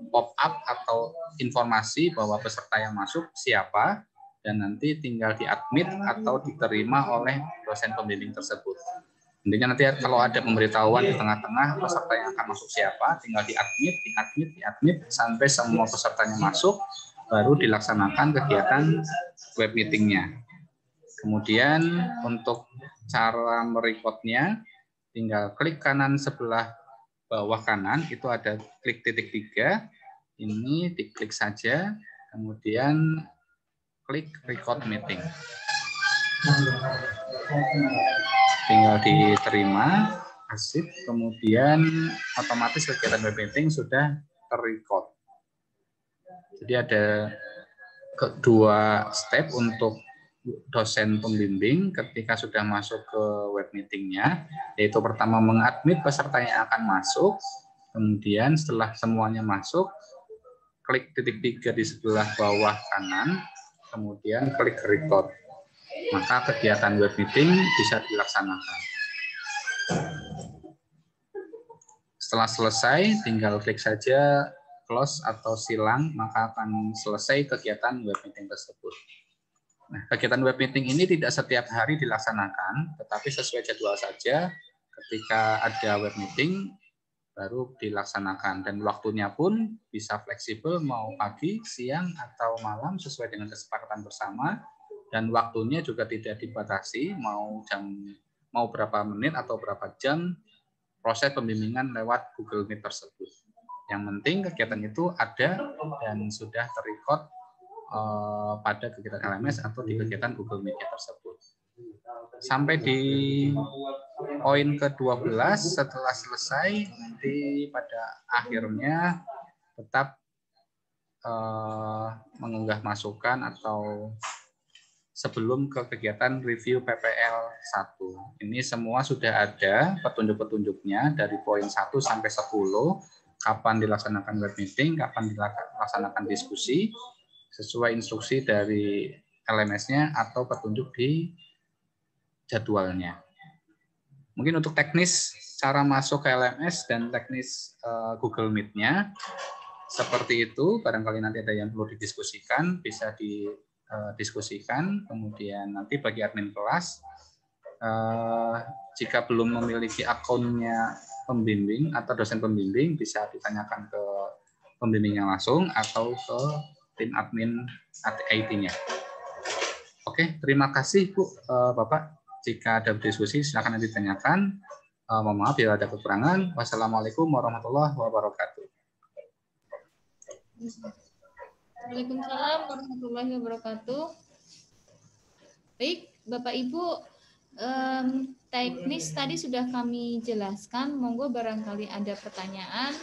pop-up atau informasi bahwa peserta yang masuk siapa, dan nanti tinggal di-admit atau diterima oleh dosen pembimbing tersebut. Intinya nanti kalau ada pemberitahuan di tengah-tengah peserta yang akan masuk siapa, tinggal di-admit sampai semua pesertanya masuk, baru dilaksanakan kegiatan web meetingnya. Kemudian untuk cara merekodnya, tinggal klik kanan sebelah bawah kanan, itu ada klik titik 3, ini diklik saja, kemudian klik record meeting. Tinggal diterima, asik, kemudian otomatis kegiatan web meeting sudah terrecord. Jadi ada kedua step untuk dosen pembimbing ketika sudah masuk ke web meetingnya, yaitu pertama mengadmit peserta yang akan masuk, kemudian setelah semuanya masuk, klik titik 3 di sebelah bawah kanan, kemudian klik record. Maka kegiatan web meeting bisa dilaksanakan. Setelah selesai, tinggal klik saja close atau silang, maka akan selesai kegiatan web meeting tersebut. Nah, kegiatan web meeting ini tidak setiap hari dilaksanakan, tetapi sesuai jadwal saja. Ketika ada web meeting, baru dilaksanakan. Dan waktunya pun bisa fleksibel, mau pagi, siang, atau malam, sesuai dengan kesepakatan bersama. Dan waktunya juga tidak dibatasi, mau berapa menit atau berapa jam proses pembimbingan lewat Google Meet tersebut. Yang penting kegiatan itu ada dan sudah terrecord pada kegiatan LMS atau di kegiatan Google Meet tersebut. Sampai di poin ke-12 setelah selesai, nanti pada akhirnya tetap mengunggah masukan atau sebelum ke kegiatan review PPL 1. Ini semua sudah ada petunjuk-petunjuknya dari poin 1 sampai 10, kapan dilaksanakan web meeting, kapan dilaksanakan diskusi, sesuai instruksi dari LMS-nya atau petunjuk di jadwalnya. Mungkin untuk teknis cara masuk ke LMS dan teknis Google Meet-nya, seperti itu, barangkali nanti ada yang perlu didiskusikan, bisa didiskusikan. Kemudian nanti bagi admin kelas, jika belum memiliki akunnya pembimbing atau dosen pembimbing, bisa ditanyakan ke pembimbingnya langsung atau ke tim admin IT-nya. Oke, terima kasih Bu, Bapak. Jika ada diskusi, silakan nanti ditanyakan. Mohon maaf bila ada kekurangan. Wassalamualaikum warahmatullahi wabarakatuh. Waalaikumsalam warahmatullahi wabarakatuh. Baik, Bapak Ibu, teknis tadi sudah kami jelaskan. Monggo barangkali ada pertanyaan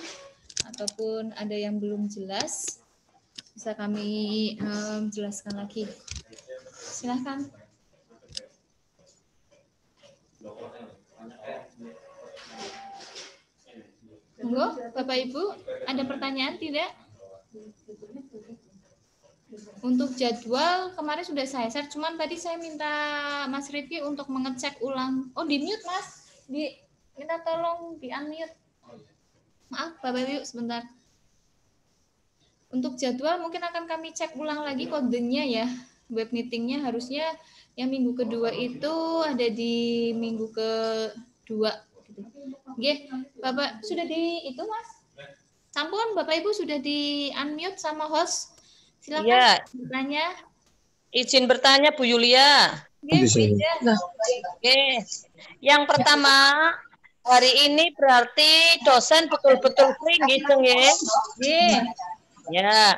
ataupun ada yang belum jelas, bisa kami jelaskan lagi. Silakan. Monggo, Bapak Ibu, ada pertanyaan tidak? Untuk jadwal kemarin sudah saya share, cuman tadi saya minta Mas Rifki untuk mengecek ulang. Oh, di mute Mas, minta tolong di unmute. Maaf Bapak Ibu sebentar. Untuk jadwal mungkin akan kami cek ulang lagi kodenya ya. Web meetingnya harusnya yang minggu kedua itu ada di minggu kedua. Oke, Bapak sudah di itu Mas? Sampun Bapak Ibu sudah di unmute sama host. Silakan ya. bertanya. Izin bertanya Bu Yulia. Oke. Yang pertama, hari ini berarti dosen betul-betul free gitu ya. Ya.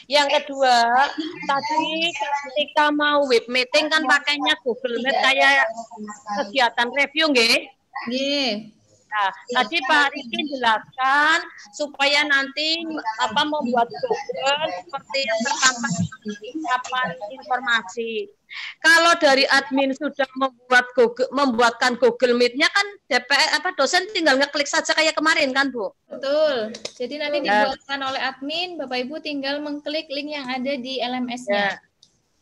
Yang kedua, tadi ketika mau web meeting kan pakainya Google Meet kayak kegiatan review nggih? Nggih. Nah, tadi Pak Riki jelaskan supaya nanti membuat Google seperti yang terpampang di papan informasi. Kalau dari admin sudah membuatkan Google Meet-nya kan dosen tinggal ngeklik saja kayak kemarin kan Bu? Betul. Jadi nanti dibuatkan oleh admin, Bapak Ibu tinggal mengklik link yang ada di LMS-nya. Ya.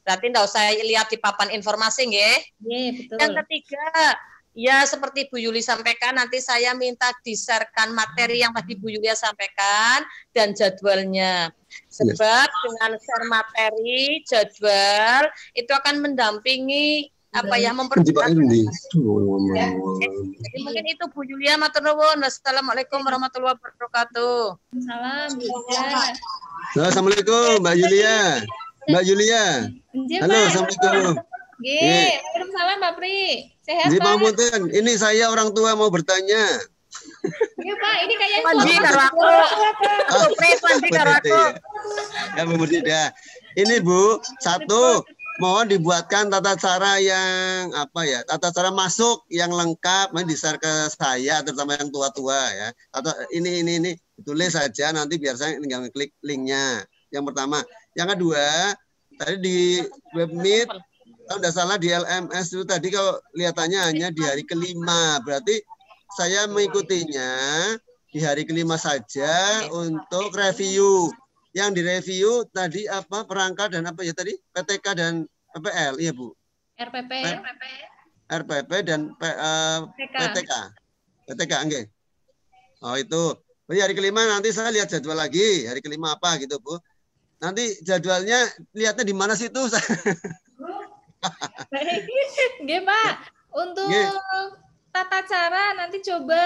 Berarti enggak usah lihat di papan informasi nggih? Iya, betul. Yang ketiga, ya seperti Bu Yuli sampaikan, nanti saya minta di-share-kan materi yang tadi Bu Yulia sampaikan dan jadwalnya. Sebab dengan share materi, jadwal itu akan mendampingi mempercepat. Jadi mungkin itu Bu Yulia, matur nuwun. Wassalamualaikum warahmatullahi wabarakatuh. Salam. Assalamualaikum Mbak Yulia. Mbak Yulia. Halo, assalamualaikum. Nggih, waalaikumsalam Mbak Pri. Sehat Pak? Ini saya orang tua mau bertanya. Iya Pak, ini kayak Panji karo aku. Panji karo aku. Ya Bu Murtida. Ini Bu, satu, mohon dibuatkan tata cara yang tata cara masuk yang lengkap, di-share ke saya terutama yang tua-tua ya. Atau ini tulis saja nanti biar saya tinggal klik linknya. Yang pertama. Yang kedua, tadi di web meet kalau tidak salah di LMS itu tadi kalau kelihatannya hanya di hari kelima, berarti saya mengikutinya di hari kelima saja untuk review. Yang direview tadi perangkat dan tadi PTK dan PPL, iya Bu. RPP dan PTK. PTK enggak? Oh itu. Jadi hari kelima nanti saya lihat jadwal lagi, hari kelima apa gitu Bu. Nanti jadwalnya lihatnya di mana sih itu? Nggih, Pak. Untuk tata cara nanti coba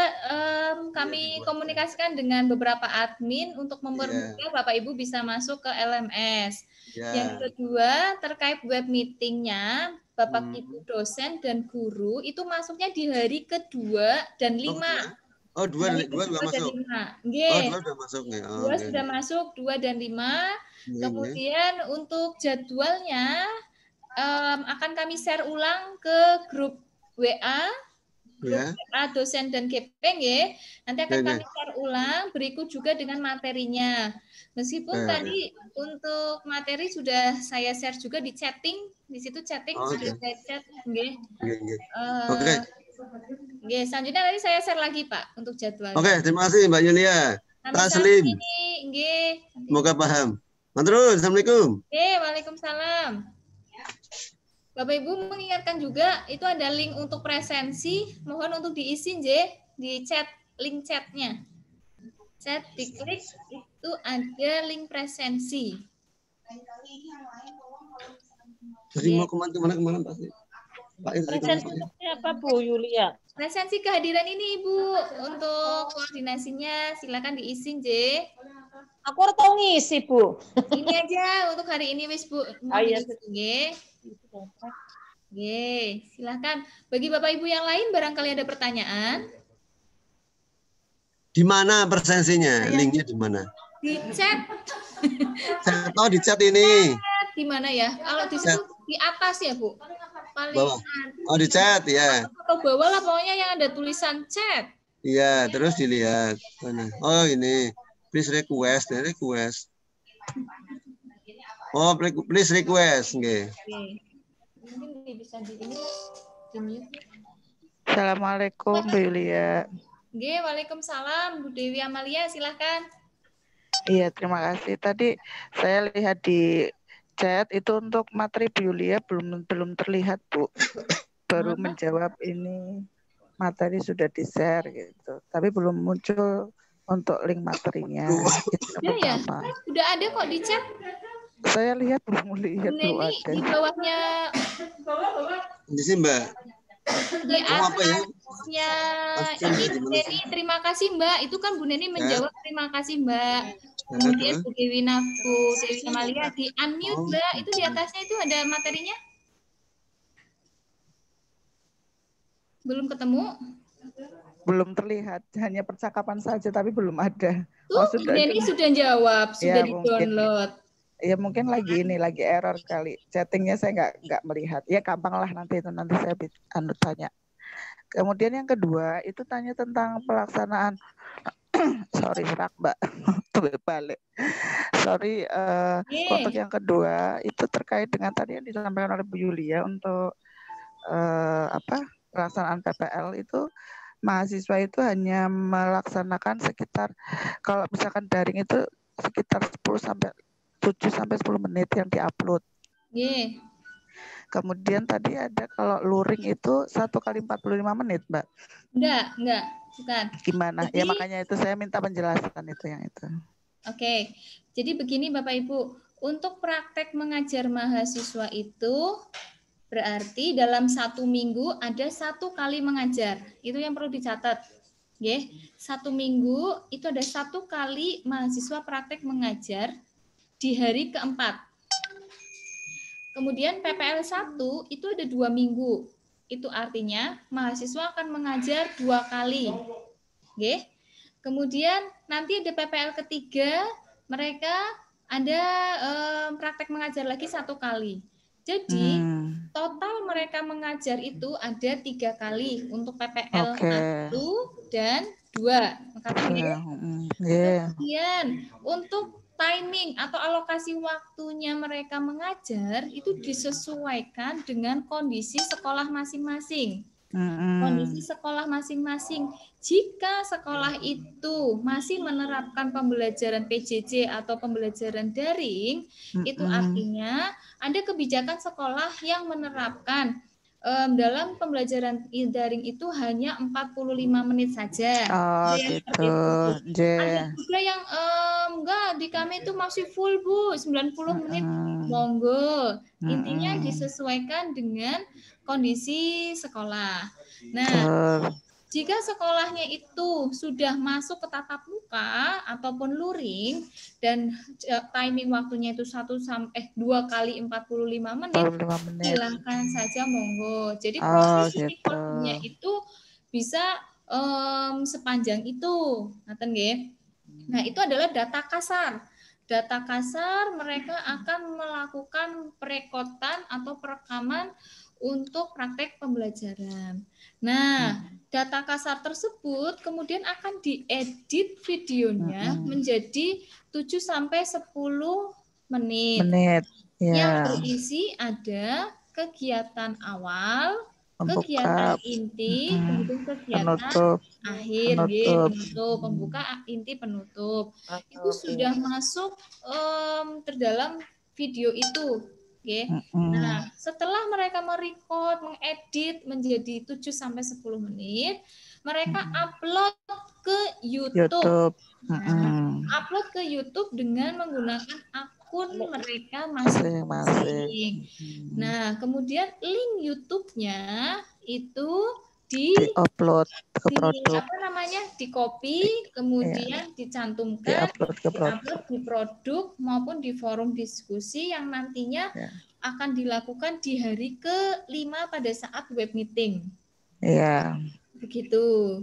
kami komunikasikan dengan beberapa admin untuk mempermudah Bapak Ibu bisa masuk ke LMS. Yang kedua, terkait web meetingnya, Bapak Ibu dosen dan guru itu masuknya di hari kedua dan 5. Oh, dua masuk. Nggih. Dua sudah masuk, 2 dan 5. Kemudian untuk jadwalnya akan kami share ulang ke grup WA Ya. dosen dan GP ya. Nanti akan Oke, kami share ulang berikut juga dengan materinya. Meskipun Oke. tadi untuk materi sudah saya share juga di chatting, di situ chatting Oke. sudah saya chat, nggih. Oke. Nggih, selanjutnya nanti saya share lagi Pak untuk jadwalnya. Oke, terima kasih Mbak Yulia. Sampai saat Taslim. ini, nggih. Semoga paham. Terus, Assalamualaikum. Oke, waalaikumsalam. Bapak Ibu mengingatkan juga itu ada link untuk presensi, mohon untuk diisi di chat, link chatnya. Chat diklik itu ada link presensi. Jadi mau kemana pasti. Pak Irzi, Presensi untuk siapa Bu Yulia? Presensi kehadiran ini Ibu untuk koordinasinya silakan diisi J. Aku harus tahu ngisi Bu. Ini aja untuk hari ini wis Bu. Iya. Silakan. Bagi Bapak Ibu yang lain barangkali ada pertanyaan. Di mana presensinya? Linknya di mana? Di chat. Saya tahu di chat ini. Di mana ya? Kalau di situ di atas ya Bu. Paling Bawah. Oh di chat ya. Atau bawah lah pokoknya yang ada tulisan chat. Iya, terus dilihat mana? Oh ini, please request, request. Oh please request, nggih. Mungkin bisa di ini di mute. Assalamualaikum Bu Yulia. Nggih, waalaikumsalam Bu Dewi Amalia, silahkan. Iya, terima kasih. Tadi saya lihat di chat itu untuk materi Bu Yulia belum terlihat Bu. Baru menjawab ini materi sudah di-share gitu. Tapi belum muncul untuk link materinya. Itu ya, udah ada kok di chat. Saya lihat belum lihat belum ada. Di bawahnya di sini Mbak. Di atasnya ini Bu Neni, terima kasih Mbak. Itu kan Bu Neni menjawab terima kasih Mbak. Kemudian Bu Dewi Amalia di unmute Mbak. Itu di atasnya itu ada materinya? Belum ketemu? Belum terlihat, hanya percakapan saja tapi belum ada. Tuh, Bu Neni sudah jawab, sudah ya, di-download. Ya mungkin lagi error kali. Chattingnya saya nggak melihat. Ya gampang lah nanti saya tanya. Kemudian yang kedua itu tanya tentang pelaksanaan. Sorry Mbak, balik. Sorry. Untuk yang kedua itu terkait dengan tadi yang disampaikan oleh Bu Yulia untuk pelaksanaan PPL itu mahasiswa itu hanya melaksanakan sekitar kalau misalkan daring itu sekitar 7 sampai 10 menit yang diupload. Kemudian tadi ada kalau luring itu 1 kali 45 menit, Mbak. Enggak, bukan. Gimana? Jadi, ya makanya itu saya minta penjelasan itu yang itu. Oke. Jadi begini Bapak Ibu, untuk praktek mengajar mahasiswa itu berarti dalam 1 minggu ada 1 kali mengajar. Itu yang perlu dicatat. 1 minggu itu ada 1 kali mahasiswa praktek mengajar di hari keempat. Kemudian PPL 1 itu ada 2 minggu. Itu artinya mahasiswa akan mengajar 2 kali. Kemudian nanti ada PPL ketiga, mereka ada praktek mengajar lagi 1 kali. Jadi total mereka mengajar itu ada 3 kali untuk PPL 1 dan 2. Kemudian untuk timing atau alokasi waktunya mereka mengajar itu disesuaikan dengan kondisi sekolah masing-masing. Kondisi sekolah masing-masing. Jika sekolah itu masih menerapkan pembelajaran PJJ atau pembelajaran daring, itu artinya ada kebijakan sekolah yang menerapkan dalam pembelajaran daring itu hanya 45 menit saja. Gitu. Ada juga yang enggak, di kami itu masih full Bu, 90 menit. Monggo. Intinya disesuaikan dengan kondisi sekolah. Nah, jika sekolahnya itu sudah masuk ke tatap muka ataupun luring dan timing waktunya itu 2 kali 45 menit, silahkan saja monggo. Jadi proses recordnya itu bisa sepanjang itu. Nah, itu adalah data kasar. Data kasar mereka akan melakukan perekotan atau perekaman untuk praktek pembelajaran. Nah, data kasar tersebut kemudian akan diedit videonya menjadi 7 sampai 10 menit. Yang berisi ada kegiatan awal, kegiatan inti, kemudian kegiatan akhir, penutup, pembuka, inti, penutup. Itu sudah masuk terdalam video itu. Nah, setelah mereka merecord, mengedit menjadi 7 sampai 10 menit, mereka upload ke YouTube. Nah, upload ke YouTube dengan menggunakan akun mereka masing-masing. Nah, kemudian link YouTube-nya itu di-upload ke produk. Di copy, kemudian dicantumkan, di-upload di produk maupun di forum diskusi yang nantinya akan dilakukan di hari ke-5 pada saat web meeting. Iya. Begitu.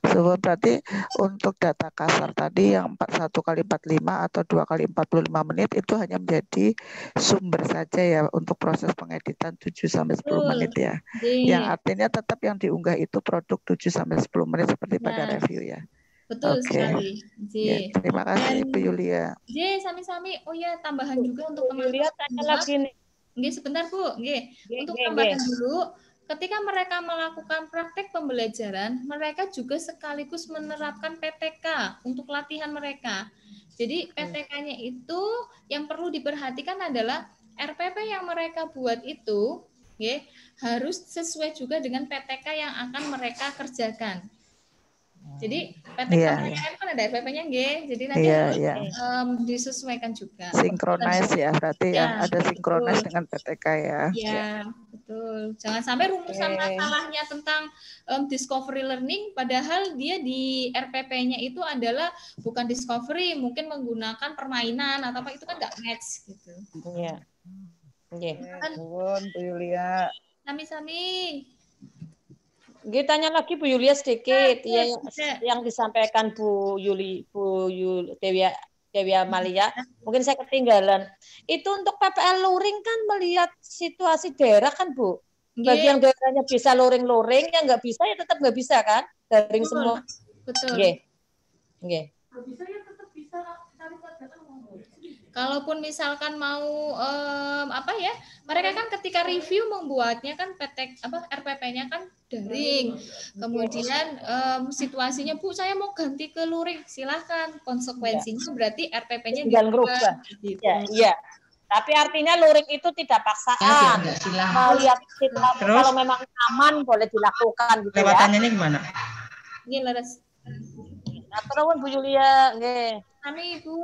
So, berarti untuk data kasar tadi yang 1 kali 45 atau 2 kali 45 menit itu hanya menjadi sumber saja ya untuk proses pengeditan 7 sampai 10 menit ya. Yang artinya tetap yang diunggah itu produk 7 sampai 10 menit seperti pada review ya. Betul sekali. Ya, terima kasih Bu Yulia. Sami-sami. Oh ya, tambahan juga untuk teman-teman. Tanya lagi nih. Sebentar Bu. Untuk tambahan dulu. Ketika mereka melakukan praktek pembelajaran, mereka juga sekaligus menerapkan PTK untuk latihan mereka. Jadi PTK-nya itu yang perlu diperhatikan adalah RPP yang mereka buat itu harus sesuai juga dengan PTK yang akan mereka kerjakan. Jadi PTK mereka kan ada RPP-nya jadi nanti disesuaikan juga. Sinkronis ya, berarti ya ada sinkronis dengan PTK ya. Iya, betul. Jangan sampai rumusan masalahnya tentang discovery learning, padahal dia di RPP-nya itu adalah bukan discovery, mungkin menggunakan permainan atau apa, itu kan nggak match gitu. Iya. Bu Yulia. Sami-sami. Tanya lagi Bu Yulia sedikit yang disampaikan Bu Dewi Amalia. Mungkin saya ketinggalan. Itu untuk PPL luring kan melihat situasi daerah kan Bu. Bagi yang daerahnya bisa luring-luring, yang nggak bisa ya tetap nggak bisa kan? Daring semua. Betul. Bisa ya tetap bisa cari pelajaran. Kalaupun misalkan mau mereka kan ketika review membuatnya kan RPP-nya kan daring. Kemudian situasinya Bu saya mau ganti ke luring, silahkan. Konsekuensinya berarti RPP-nya dirubah. Iya. Tapi artinya luring itu tidak paksaan. Melihat situasi kalau memang aman boleh dilakukan gitu ya. Lewatannya ini gimana? Leres. Terus Bu Yulia, Kami Bu.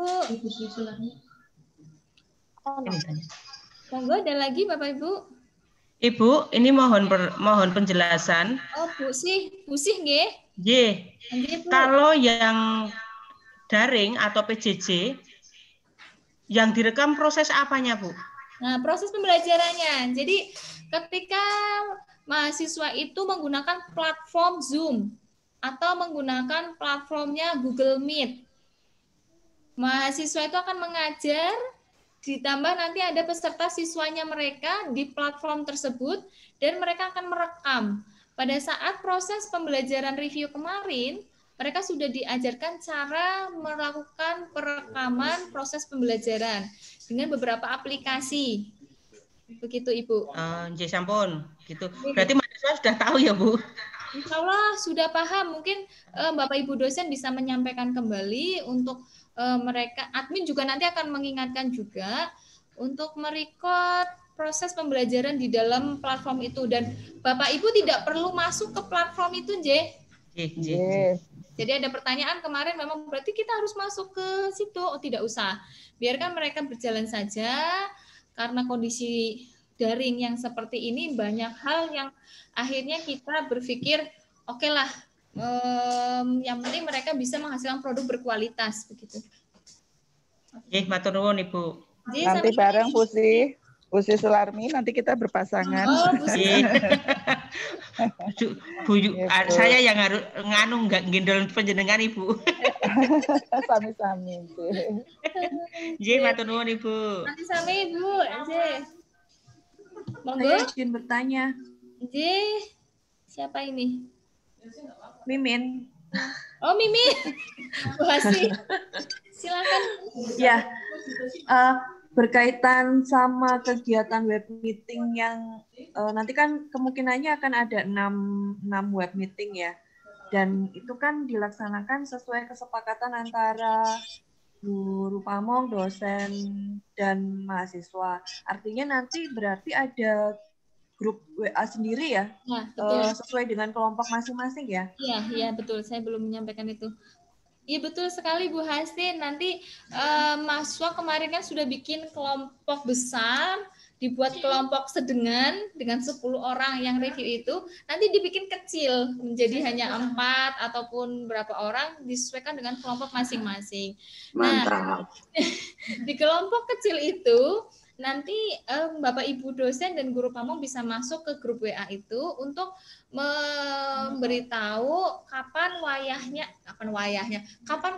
Monggo ada lagi Bapak Ibu. Ibu, ini mohon penjelasan. Oh, Busih nggih? Nggih. Kalau yang daring atau PJJ yang direkam proses apanya, Bu? Nah, proses pembelajarannya. Jadi, ketika mahasiswa itu menggunakan platform Zoom atau menggunakan platformnya Google Meet, mahasiswa itu akan mengajar, ditambah nanti ada peserta siswanya mereka di platform tersebut, dan mereka akan merekam. Pada saat proses pembelajaran review kemarin, mereka sudah diajarkan cara melakukan perekaman proses pembelajaran dengan beberapa aplikasi. Begitu, Ibu. Sampun, gitu. Berarti mahasiswa sudah tahu ya, Bu? Insya Allah sudah paham. Mungkin Bapak Ibu dosen bisa menyampaikan kembali untuk mereka. Admin juga nanti akan mengingatkan juga untuk merecord proses pembelajaran di dalam platform itu. Dan Bapak Ibu tidak perlu masuk ke platform itu, Jadi ada pertanyaan kemarin, memang berarti kita harus masuk ke situ? Oh, tidak usah. Biarkan mereka berjalan saja, karena kondisi daring yang seperti ini banyak hal yang akhirnya kita berpikir, oke lah, yang penting mereka bisa menghasilkan produk berkualitas begitu. Matur nuwun Ibu. Nanti bareng Pusi Sularmi, nanti kita berpasangan. Oh, Pusi. Saya yang harus nggak gendol penjenengan Ibu. Sami-sami. Matur nuwun Ibu. Sami-sami Ibu. Monggo. Saya izin bertanya. Siapa ini? Mimin. Oh, Mimin. Bu Hasi. Silakan. Ya, berkaitan sama kegiatan web meeting yang nanti kan kemungkinannya akan ada 6 web meeting ya. Dan itu kan dilaksanakan sesuai kesepakatan antara guru pamong, dosen, dan mahasiswa. Artinya nanti berarti ada grup WA sendiri ya, Nah, betul. sesuai dengan kelompok masing-masing ya? Iya, betul. Saya belum menyampaikan itu. Iya, betul sekali Bu Hasin. Nanti mahasiswa kemarin kan sudah bikin kelompok besar, dibuat kelompok sedengan dengan 10 orang yang review itu, nanti dibikin kecil menjadi hanya 4 ataupun berapa orang, disesuaikan dengan kelompok masing-masing. Nah, di kelompok kecil itu nanti Bapak Ibu dosen dan guru pamong bisa masuk ke grup WA itu untuk memberitahu kapan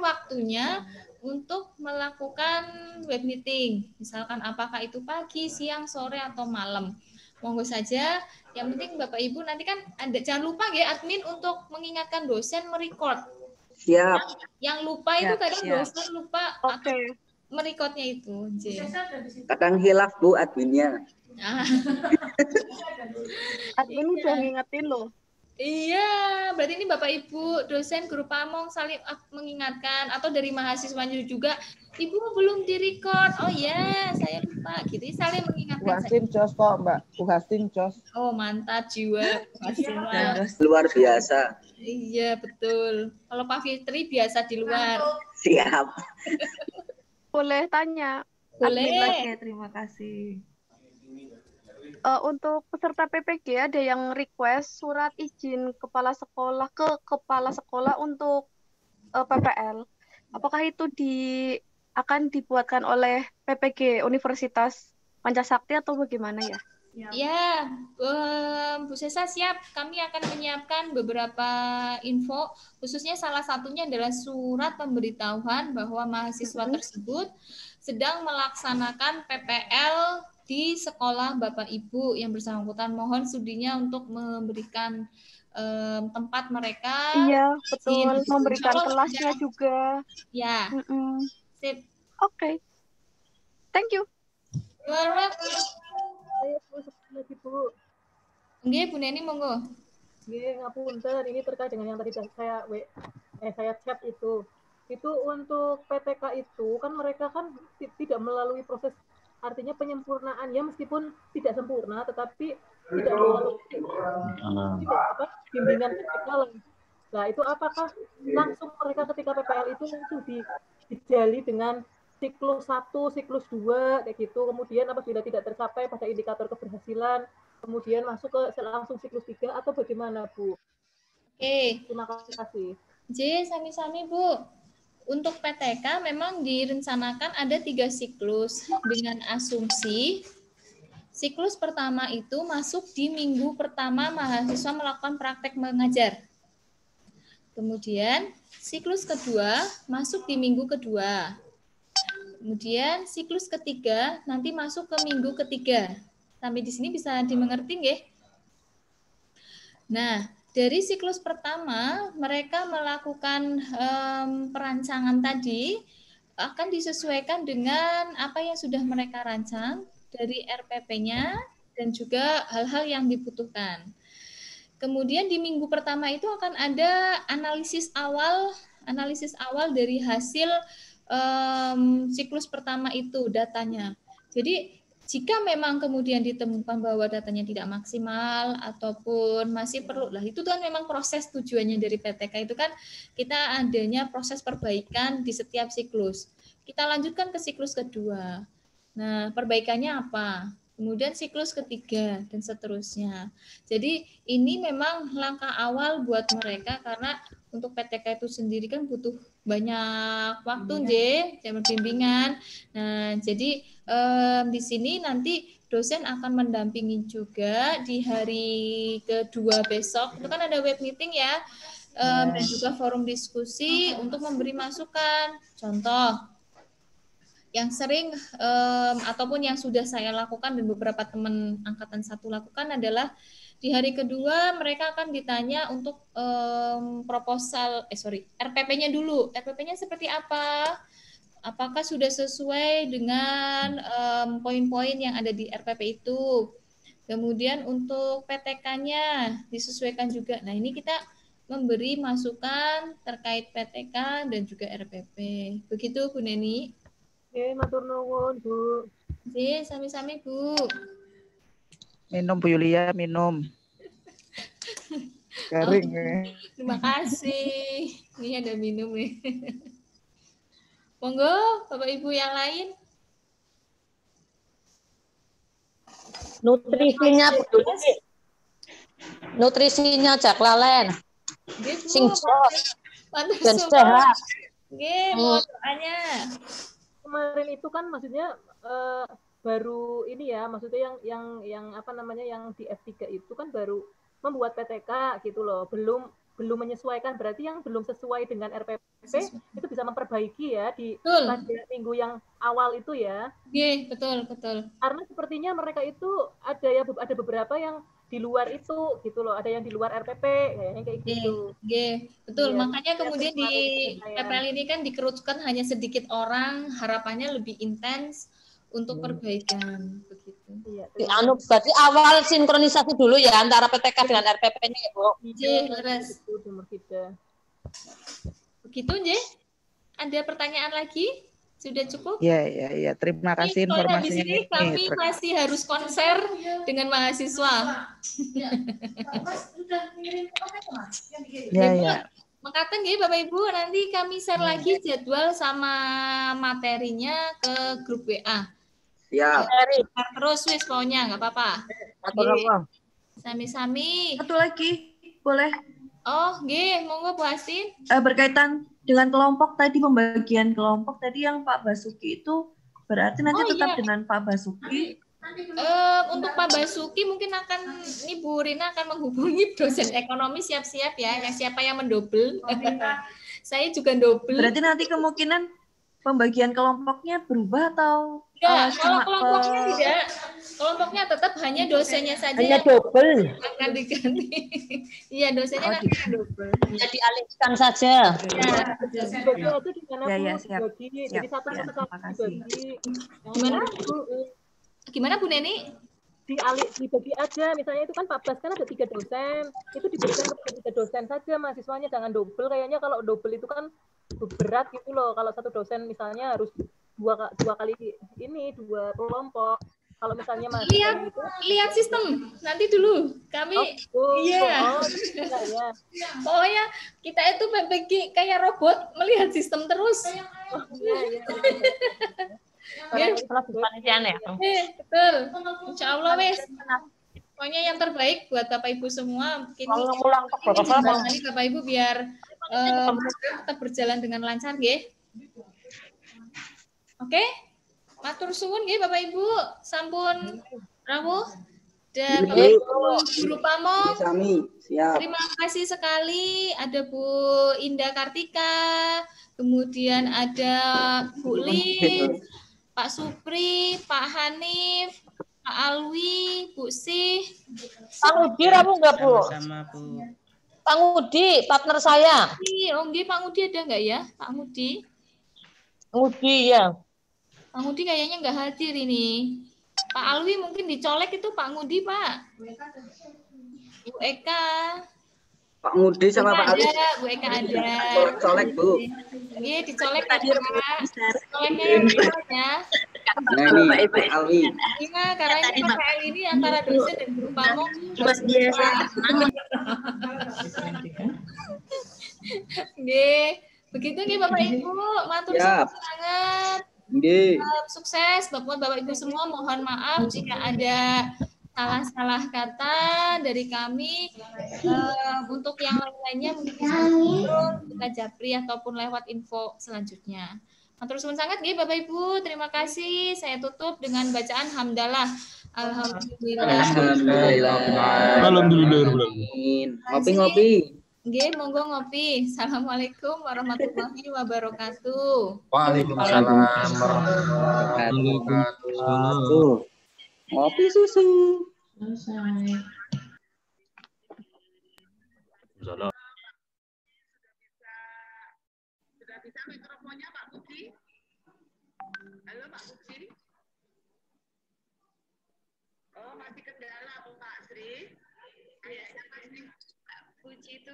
waktunya untuk melakukan web meeting. Misalkan apakah itu pagi, siang, sore, atau malam. Monggo saja. Yang penting Bapak Ibu nanti kan jangan lupa ya admin untuk mengingatkan dosen merecord. Siap. Yang lupa itu kadang dosen lupa atau merekodnya itu. Kadang hilaf Bu adminnya. Admin udah ngingetin loh. Iya, berarti ini Bapak Ibu dosen guru pamong saling mengingatkan, atau dari mahasiswanya juga, Ibu belum direcord. Oh ya, saya lupa. Gitu saling mengingatkan. Bu Hasin jos kok Mbak. Bu Hasin jos. Oh mantap jiwa. Luar biasa. Iya betul. Kalau Pak Fitri biasa di luar. Siap. Boleh tanya? Boleh. Oke, terima kasih. Untuk peserta PPG ada yang request surat izin kepala sekolah ke kepala sekolah untuk PPL. Apakah itu akan dibuatkan oleh PPG Universitas Pancasakti atau bagaimana ya? Ya, Bu Sesa siap. Kami akan menyiapkan beberapa info, khususnya salah satunya adalah surat pemberitahuan bahwa mahasiswa tersebut sedang melaksanakan PPL di sekolah Bapak Ibu yang bersangkutan. Mohon studinya untuk memberikan tempat mereka. Iya, betul. Memberikan kelasnya juga. Ya. Sip. Oke. Thank you. You're welcome. Lagi Bu. Nggih, Bu Neni monggo. Nggih, ngapunten, ini terkait dengan yang tadi saya chat itu. Itu untuk PTK itu kan mereka kan tidak melalui proses, artinya penyempurnaan ya, meskipun tidak sempurna tetapi tidak melalui bimbingan PTK. Nah, itu apakah langsung mereka ketika PPL itu langsung dijali dengan siklus 1, siklus 2, kayak gitu. Kemudian apabila tidak tercapai pada indikator keberhasilan, kemudian masuk ke langsung siklus 3 atau bagaimana, Bu? Oke. Terima kasih. Sami-sami, Bu. Untuk PTK memang direncanakan ada 3 siklus dengan asumsi siklus pertama itu masuk di minggu pertama mahasiswa melakukan praktek mengajar. Kemudian siklus kedua masuk di minggu kedua. Kemudian siklus ketiga nanti masuk ke minggu ketiga. Sampai di sini bisa dimengerti nggih? Nah, dari siklus pertama mereka melakukan perancangan tadi akan disesuaikan dengan apa yang sudah mereka rancang dari RPP-nya dan juga hal-hal yang dibutuhkan. Kemudian di minggu pertama itu akan ada analisis awal dari hasil siklus pertama itu datanya. Jadi jika memang kemudian ditemukan bahwa datanya tidak maksimal ataupun masih perlu, lah itu kan memang proses tujuannya dari PTK itu kan kita adanya proses perbaikan di setiap siklus. Kita lanjutkan ke siklus kedua. Nah, perbaikannya apa? Kemudian siklus ketiga dan seterusnya. Jadi ini memang langkah awal buat mereka karena untuk PTK itu sendiri kan butuh banyak waktu jam bimbingan. Nah, jadi di sini nanti dosen akan mendampingi juga di hari kedua besok. Itu kan ada web meeting ya, dan juga forum diskusi untuk memberi masukan. Contoh, yang sering ataupun yang sudah saya lakukan dan beberapa teman angkatan 1 lakukan adalah Di hari kedua mereka akan ditanya untuk proposal, RPP-nya dulu. RPP-nya seperti apa? Apakah sudah sesuai dengan poin-poin yang ada di RPP itu? Kemudian untuk PTK-nya disesuaikan juga. Nah, ini kita memberi masukan terkait PTK dan juga RPP. Begitu Bu Neni. Oke, matur nuwun, Bu. Oke, sami-sami Bu. Minum Bu Yulia, minum. Garing. Terima kasih. Ini ada minum nih. Monggo, Bapak Ibu yang lain. Nutrisinya Bu. Nutrisinya jak lalen. Sing dan sehat. Nggih, mohon doanya. Kemarin itu kan maksudnya baru ini ya, maksudnya yang apa namanya yang di F3 itu kan baru membuat PTK gitu loh, belum menyesuaikan, berarti yang belum sesuai dengan RPP itu bisa memperbaiki ya di pada minggu yang awal itu ya. Iya, betul. Karena sepertinya mereka itu ada beberapa yang di luar itu gitu loh, ada yang di luar RPP kayaknya kayak gitu. Iya, betul. Iya, makanya kemudian di PPL ini kan dikerucutkan hanya sedikit orang, harapannya lebih intens untuk perbaikan begitu. Iya, berarti awal sinkronisasi dulu ya antara PTK dengan RPP-nya ya, Bu. Iya, leres. Begitu, Nje? Ada pertanyaan lagi? Sudah cukup? Iya. Terima kasih informasinya. Di sini kami masih harus konser dengan mahasiswa. Iya. Mengatakan ya Bapak Ibu, nanti kami share lagi jadwal sama materinya ke grup WA. Siap. Terus wis pokoknya nggak apa-apa. Sami-sami. Satu lagi, boleh? Oh, nggih, monggo Bu Asin. Berkaitan dengan kelompok tadi, pembagian kelompok tadi yang Pak Basuki itu berarti nanti tetap dengan Pak Basuki. Untuk Pak Basuki mungkin ini Bu Rina akan menghubungi dosen ekonomi, siap-siap ya, siapa yang mendobel. Saya juga double. Berarti nanti kemungkinan pembagian kelompoknya berubah atau kalau kelompoknya tidak, kelompoknya tetap hanya dosennya saja hanya double akan diganti. Iya, dosennya nanti double. Hanya dialihkan saja. Siap. Jadi satu dibagi. Gimana Bu Neni? Dibagi aja, misalnya itu kan 14 kan ada 3 dosen, itu diberikan kepada 3 dosen saja mahasiswanya, jangan double. Kayaknya kalau double itu kan berat gitu loh, kalau satu dosen misalnya harus dua kali ini 2 kelompok. Kalau misalnya lihat sistem nanti dulu kami pokoknya kita itu PPG kayak robot melihat sistem terus. Betul. Insya Allah wes. Pokoknya yang terbaik buat Bapak Ibu semua. Nanti Bapak Ibu biar tetap berjalan dengan lancar, nggih. Oke? Matur suwun nggih Bapak Ibu. Sampun rawuh. Dan Bapak Ibu Guru Pamong. Terima kasih sekali. Ada Bu Indah Kartika, kemudian ada Bu Lis, Pak Supri, Pak Hanif, Pak Alwi, Bu Sih. Pak Ngudi rabu enggak, Bu? Sama Bu. Pak Ngudi, partner saya. Oh, nggih, Pak Ngudi ada enggak ya? Pak Ngudi? Ngudi ya. Pak Ngudi kayaknya enggak hadir ini. Pak Alwi mungkin dicolek itu Pak Ngudi, Pak. Bu Eka. Pak Ngudi sama Pak Alwi. Bu Eka ada. Colek, Bu. Iya, dicolek tadi, Pak. Coleknya yang ya. Nah, ini Pak Alwi. Iya, karena ini PPL ini antara dosen dan guru pamong. Nggih, begitu nggih Bapak Ibu, matur suwun sangat. Nggih. Sukses Bapak Ibu semua, mohon maaf jika ada salah-salah kata dari kami. Untuk yang lain-lainnya mungkin kita japri ataupun lewat info selanjutnya. Matur suwun sangat nggih Bapak Ibu, terima kasih. Saya tutup dengan bacaan hamdalah. Alhamdulillah. Alhamdulillah. Ngopi-ngopi. Nggih, monggo ngopi. Assalamualaikum warahmatullahi wabarakatuh. Waalaikumsalam warahmatullahi wabarakatuh. Ngopi susu. Salam. Sudah bisa mikrofonnya Pak Puji? Halo Pak Puji? Oh, masih kendala Pak Sri? Kayaknya Pak Puji itu